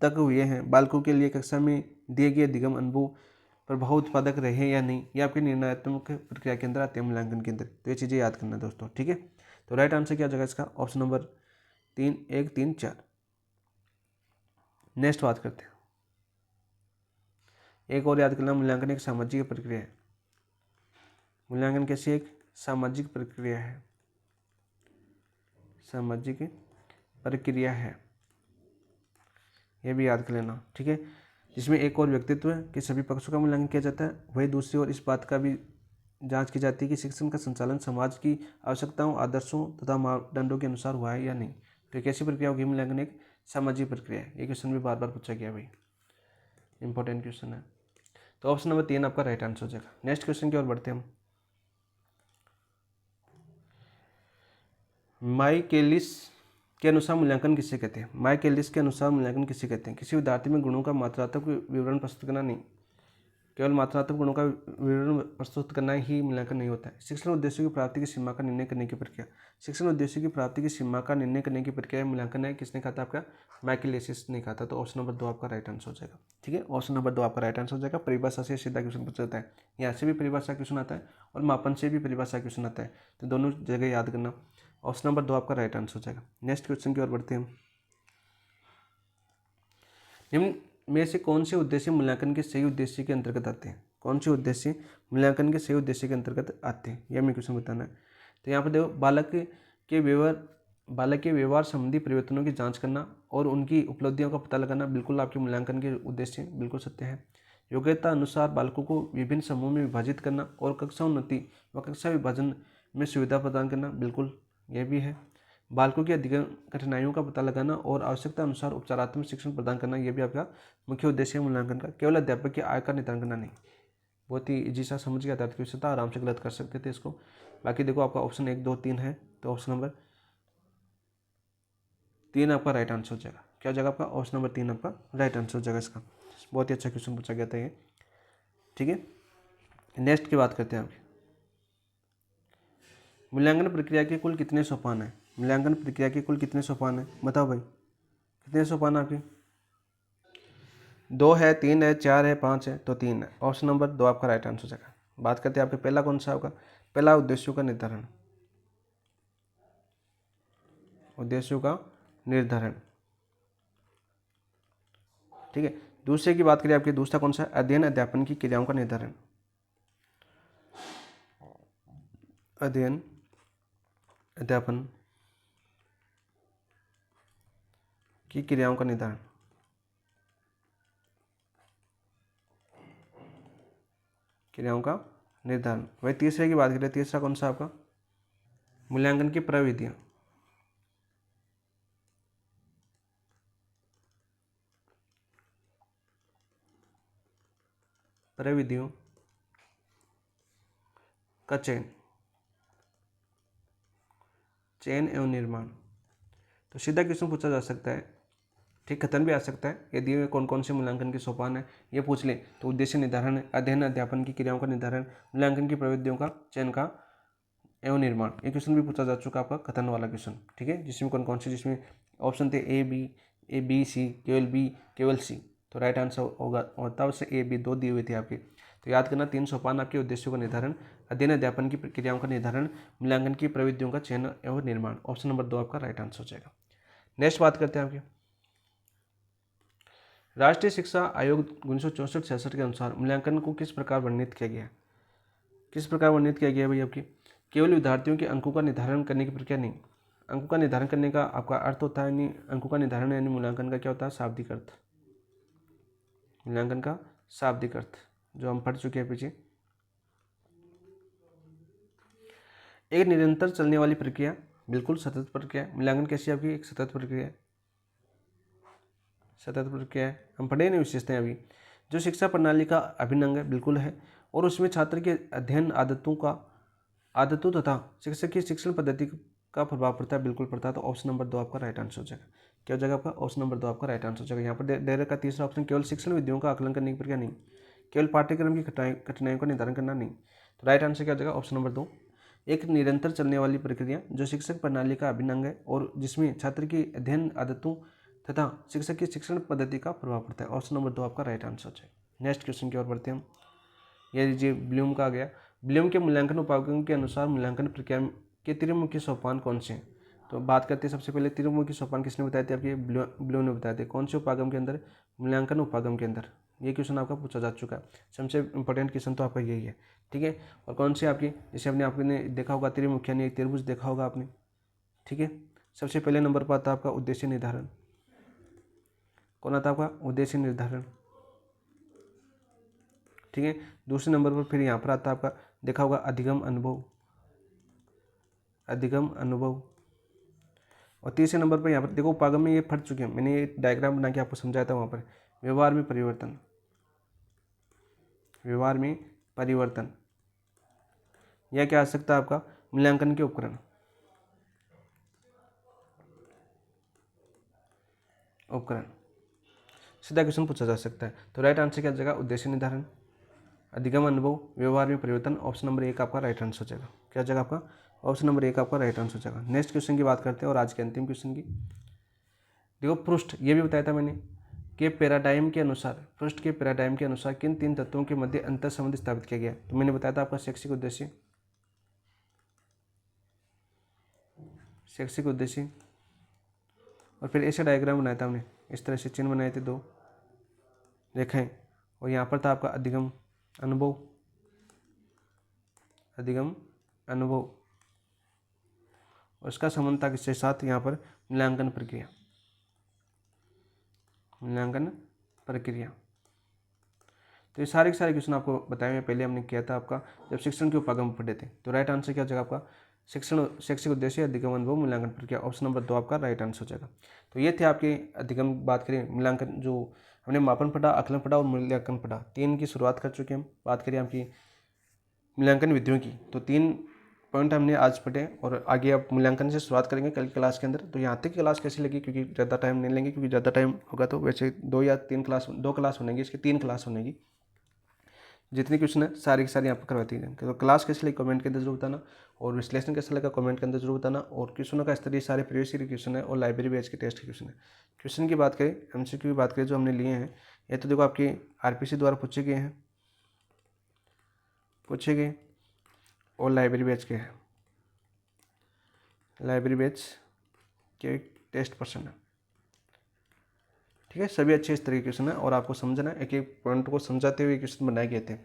तक हुए हैं, बालकों के लिए कक्षा में दिए गए अधिगम अनुभव प्रभाव उत्पादक रहे या नहीं, ये आपके निर्णयात्मक प्रक्रिया के अंदर आते हैं मूल्यांकन के अंदर। तो ये चीज़ें याद करना दोस्तों, ठीक है। तो राइट आंसर क्या हो जाएगा इसका, ऑप्शन नंबर 3, 1, 3, 4। नेक्स्ट बात करते हैं, एक और याद करना, मूल्यांकन एक सामाजिक प्रक्रिया है। मूल्यांकन कैसी एक सामाजिक प्रक्रिया है, सामाजिक प्रक्रिया है, यह भी याद कर लेना, ठीक है। जिसमें एक और व्यक्तित्व के सभी पक्षों का मूल्यांकन किया जाता है, वही दूसरी ओर इस बात का भी जांच की जाती है कि शिक्षण का संचालन समाज की आवश्यकताओं, आदर्शों तथा मापदंडों के अनुसार हुआ है या नहीं। तो एक ऐसी प्रक्रिया होगी मूल्यांकन एक सामाजिक प्रक्रिया है। ये क्वेश्चन भी बार बार पूछा गया भाई, इंपॉर्टेंट क्वेश्चन है। तो ऑप्शन नंबर 3 आपका राइट आंसर हो जाएगा। नेक्स्ट क्वेश्चन की ओर बढ़ते हैं हम। माइकेलिस के अनुसार मूल्यांकन किसे कहते हैं? माइकेलिस के अनुसार मूल्यांकन किसे कहते हैं? किसी विद्यार्थी में गुणों का मात्रात्मक विवरण प्रस्तुत करना नहीं, केवल मात्रात्मक गुणों का विवरण प्रस्तुत करना ही मूल्यांकन नहीं होता है। शिक्षण उद्देश्यों की प्राप्ति की सीमा का निर्णय करने की प्रक्रिया, शिक्षण उद्देश्यों की प्राप्ति की सीमा का निर्णय करने की प्रक्रिया मूल्यांकन है। किसने कहा था? आपका माइकेलिस ने कहा था। तो ऑप्शन नंबर 2 आपका राइट आंसर हो जाएगा, ठीक है। ऑप्शन नंबर 2 आपका राइट आंसर हो जाएगा। परिभाषा से सीधा क्वेश्चन पूछा जाता है, यहाँ से भी परिभाषा क्वेश्चन आता है और मापन से भी परिभाषा क्वेश्चन आता है, तो दोनों जगह याद करना। ऑप्शन नंबर 2 आपका राइट आंसर हो जाएगा। नेक्स्ट क्वेश्चन की ओर बढ़ते हैं। निम्न में से कौन से उद्देश्य मूल्यांकन के सही उद्देश्य के अंतर्गत आते हैं? कौन से उद्देश्य मूल्यांकन के सही उद्देश्य के अंतर्गत आते हैं, यह हमें क्वेश्चन बताना है। तो यहाँ पर देखो, बालक के व्यवहार संबंधी परिवर्तनों की जांच करना और उनकी उपलब्धियों का पता लगाना बिल्कुल आपके मूल्यांकन के उद्देश्य बिल्कुल सत्य है। योग्यता अनुसार बालकों को विभिन्न समूह में विभाजित करना और कक्षा उन्नति व कक्षा विभाजन में सुविधा प्रदान करना बिल्कुल यह भी है। बालकों की अधिक कठिनाइयों का पता लगाना और आवश्यकता अनुसार उपचारात्मक शिक्षण प्रदान करना, यह भी आपका मुख्य उद्देश्य है मूल्यांकन का। केवल अध्यापक की आय का निर्धारण करना नहीं। बहुत ही इजी सा समझ गया था, क्वेश्चन था, आराम से गलत कर सकते थे इसको। बाकी देखो आपका ऑप्शन 1, 2, 3 है, तो ऑप्शन नंबर 3 आपका राइट आंसर हो जाएगा। क्या हो जाएगा आपका? ऑप्शन नंबर 3 आपका राइट आंसर हो जाएगा इसका। बहुत ही अच्छा क्वेश्चन पूछा गया था ये, ठीक है। नेक्स्ट की बात करते हैं आपकी। मूल्यांकन प्रक्रिया के कुल कितने सोपान हैं? मूल्यांकन प्रक्रिया के कुल कितने सोपान हैं? बताओ भाई, कितने सोपान आपके? 2 है, 3 है, 4 है, 5 है, तो 3 है। ऑप्शन नंबर 2 आपका राइट आंसर हो जाएगा। बात करते हैं आपके पहला कौन सा होगा? पहला उद्देश्यों का निर्धारण, उद्देश्यों का निर्धारण, ठीक है। दूसरे की बात करें आपके, दूसरा कौन सा? अध्ययन अध्यापन की क्रियाओं का निर्धारण, अध्ययन अध्यापन की क्रियाओं का निर्धारण, क्रियाओं का निर्धारण। वही तीसरे की बात करें, तीसरा कौन सा आपका? मूल्यांकन की प्रविधियां, प्रविधियों का चयन एवं निर्माण। तो सीधा क्वेश्चन पूछा जा सकता है, ठीक, कथन भी आ सकता है। यदि वे कौन कौन से मूल्यांकन के सोपान है ये पूछ ले तो उद्देश्य निर्धारण, अध्ययन अध्यापन की क्रियाओं का निर्धारण, मूल्यांकन की प्रविधियों का चयन का एवं निर्माण। ये क्वेश्चन भी पूछा जा चुका आपका कथन वाला क्वेश्चन, ठीक है। जिसमें कौन कौन से, जिसमें ऑप्शन थे ए बी सी, केवल सी। तो राइट आंसर होता उससे ए बी 2 दिए हुए थे आपके। तो याद करना, 3 सोपान आपके उद्देश्यों का निर्धारण, अध्ययन अध्यापन की क्रियाओं का निर्धारण, मूल्यांकन की प्रविधियों का चयन एवं निर्माण। ऑप्शन नंबर 2 आपका राइट आंसर हो जाएगा। नेक्स्ट बात करते हैं आपके राष्ट्रीय शिक्षा आयोग 1964-66 के अनुसार मूल्यांकन को किस प्रकार वर्णित किया गया है? किस प्रकार वर्णित किया गया है भाई आपकी? केवल विद्यार्थियों के अंकों का निर्धारण करने की प्रक्रिया नहीं। अंकों का निर्धारण करने का आपका अर्थ होता है, यानी अंकों का निर्धारण यानी मूल्यांकन का क्या होता है? शाब्दिक अर्थ, मूल्यांकन का शाब्दिक अर्थ जो हम पढ़ चुके हैं पीछे। एक निरंतर चलने वाली प्रक्रिया, बिल्कुल सतत प्रक्रिया। मूल्यांकन कैसी आपकी? एक सतत प्रक्रिया है, सतत प्रक्रिया है। हम पढ़े नहीं विशेषताएं अभी। जो शिक्षा प्रणाली का अभिन्न अंग है, बिल्कुल है, और उसमें छात्र के अध्ययन आदतों तथा शिक्षक की शिक्षण पद्धति का प्रभाव पड़ता है, बिल्कुल पड़ता है। तो ऑप्शन नंबर 2 आपका राइट आंसर हो जाएगा। क्या हो जाएगा आपका? ऑप्शन नंबर 2 आपका राइट आंसर हो जाएगा। यहाँ पर दे रखा तीसरा ऑप्शन, केवल शिक्षण विधियों का आकलन करने की प्रक्रिया नहीं, केवल पाठ्यक्रम की कठिनाइयों का निर्धारण करना नहीं। तो राइट आंसर क्या हो जाएगा? ऑप्शन नंबर 2, एक निरंतर चलने वाली प्रक्रिया जो शिक्षक प्रणाली का अभिन्न अंग है और जिसमें छात्र की अध्ययन आदतों तथा शिक्षक की शिक्षण पद्धति का प्रभाव पड़ता है। ऑप्शन नंबर 2 आपका राइट आंसर हो जाएगा। नेक्स्ट क्वेश्चन की ओर बढ़ते हैं हम। ये लीजिए ब्लूम का आ गया। ब्लूम के मूल्यांकन उपागम के अनुसार मूल्यांकन प्रक्रिया के त्रिमुखी सोपान कौन से हैं? तो बात करते हैं सबसे पहले त्रिमुखी सोपान किसने बताए थे? आपके ब्लूम ने बताए थे। कौन से उपागम के अंदर? मूल्यांकन उपागम के अंदर। ये क्वेश्चन आपका पूछा जा चुका है। सबसे इंपॉर्टेंट क्वेश्चन तो आपका यही है, ठीक है। और कौन सी आपकी, जैसे आपने देखा होगा त्रिमुखी यानी एक त्रिभुज देखा होगा आपने, ठीक है। सबसे पहले नंबर पर आता है आपका उद्देश्य निर्धारण। कौन आता है आपका? उद्देश्य निर्धारण, ठीक है। दूसरे नंबर पर फिर यहाँ पर आता है आपका, देखा होगा अधिगम अनुभव, अधिगम अनुभव। और तीसरे नंबर पर यहाँ पर देखो उपागम में ये फट चुके हैं, मैंने ये डायग्राम बना के आपको समझाया था वहाँ पर। व्यवहार में परिवर्तन, व्यवहार में परिवर्तन। यह क्या आ सकता है आपका? मूल्यांकन के उपकरण, उपकरण। सीधा क्वेश्चन पूछा जा सकता है। तो राइट आंसर क्या हो जाएगा? उद्देश्य निर्धारण, अधिगम अनुभव, व्यवहार में परिवर्तन। ऑप्शन नंबर 1 आपका राइट आंसर हो जाएगा। क्या हो जाएगा आपका? ऑप्शन नंबर 1 आपका राइट आंसर हो जाएगा। नेक्स्ट क्वेश्चन की बात करते हैं और आज के अंतिम क्वेश्चन की। देखो पृष्ठ, ये भी बताया था मैंने कि पैराडाइम के अनुसार, पृष्ठ के पैराडाइम के अनुसार किन 3 तत्वों के मध्य अंतर संबंध स्थापित किया गया? तो मैंने बताया था आपका शैक्षिक उद्देश्य, शैक्षिक उद्देश्य। और फिर ऐसे डायग्राम बनाया था हमने, इस तरह से चिन्ह बनाए थे 2 रेखाएं। और यहाँ पर था आपका अधिगम अनुभव, अधिगम अनुभव। और इसका संबंध था किसके साथ? यहाँ पर मूल्यांकन प्रक्रिया, मूल्यांकन प्रक्रिया। तो ये सारे के सारे क्वेश्चन आपको बताए हुए पहले हमने किया था आपका जब शिक्षण के उपागम पढ़े थे। तो राइट आंसर क्या हो जाएगा आपका? शिक्षण, शैक्षिक उद्देश्य, अधिगम अनुभव, मूल्यांकन प्रक्रिया। ऑप्शन नंबर 2 आपका राइट आंसर हो जाएगा। तो ये थे आपके अधिगम, बात करें मूल्यांकन, जो हमने मापन पढ़ा, आकलन पढ़ा और मूल्यांकन पढ़ा, 3 की शुरुआत कर चुके हैं हम। बात करें आपकी मूल्यांकन विधियों की, तो 3 पॉइंट हमने आज पढ़े और आगे आप मूल्यांकन से शुरुआत करेंगे कल क्लास के अंदर। तो यहाँ तक क्लास कैसी लगी, क्योंकि ज़्यादा टाइम नहीं लेंगे, क्योंकि ज़्यादा टाइम होगा तो वैसे 2 या 3 क्लास, 2 क्लास होनेगी, इसकी 3 क्लास होनेगी। जितने क्वेश्चन है सारी की सारी यहाँ पर करवाती है। तो क्लास कैसे लगी कमेंट के अंदर जरूर बताना, और विश्लेषण कैसा लगा कमेंट के अंदर जरूर बताना। और क्वेश्चनों का स्तर, ये सारे प्रीवियस ईयर क्वेश्चन है और लाइब्रेरी बैच के टेस्ट के क्वेश्चन है। क्वेश्चन की बात करें, एमसीक्यू की बात करें जो हमने लिए हैं, ये तो देखो आपके आरपीसी द्वारा पूछे गए हैं, पूछे गए, और लाइब्रेरी बैच के हैं, लाइब्रेरी बैच के टेस्ट पर्सन है, ठीक है। सभी अच्छे इस तरह के क्वेश्चन है और आपको समझना है, एक एक पॉइंट को समझाते हुए क्वेश्चन बनाए गए थे।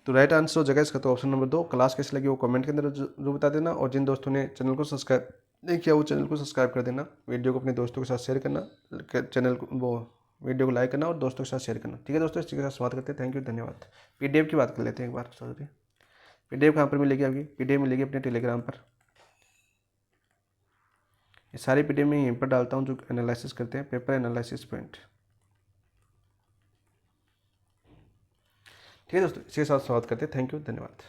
तो राइट आंसर हो जाएगा इसका तो ऑप्शन नंबर 2। क्लास कैसी लगी वो कमेंट के अंदर जरूर बता देना, और जिन दोस्तों ने चैनल को सब्सक्राइब नहीं किया वो चैनल को सब्सक्राइब कर देना, वीडियो को अपने दोस्तों के साथ शेयर करना, चैनल को वो वीडियो को लाइक करना और दोस्तों के साथ शेयर करना, ठीक है दोस्तों। इसी के साथ समाप्त करते हैं। थैंक यू, धन्यवाद। पीडीएफ की बात कर लेते हैं एक बार। सॉरी, पीडीएफ कहाँ पर मिलेगी आपकी? पीडीएफ मिलेगी अपने टेलीग्राम पर। ये सारी पीडीएफ में यहीं पर डालता हूँ जो एनालिसिस करते हैं, पेपर एनालिसिस पॉइंट, ठीक है दोस्तों। इसके साथ समाप्त करते हैं। थैंक यू, धन्यवाद।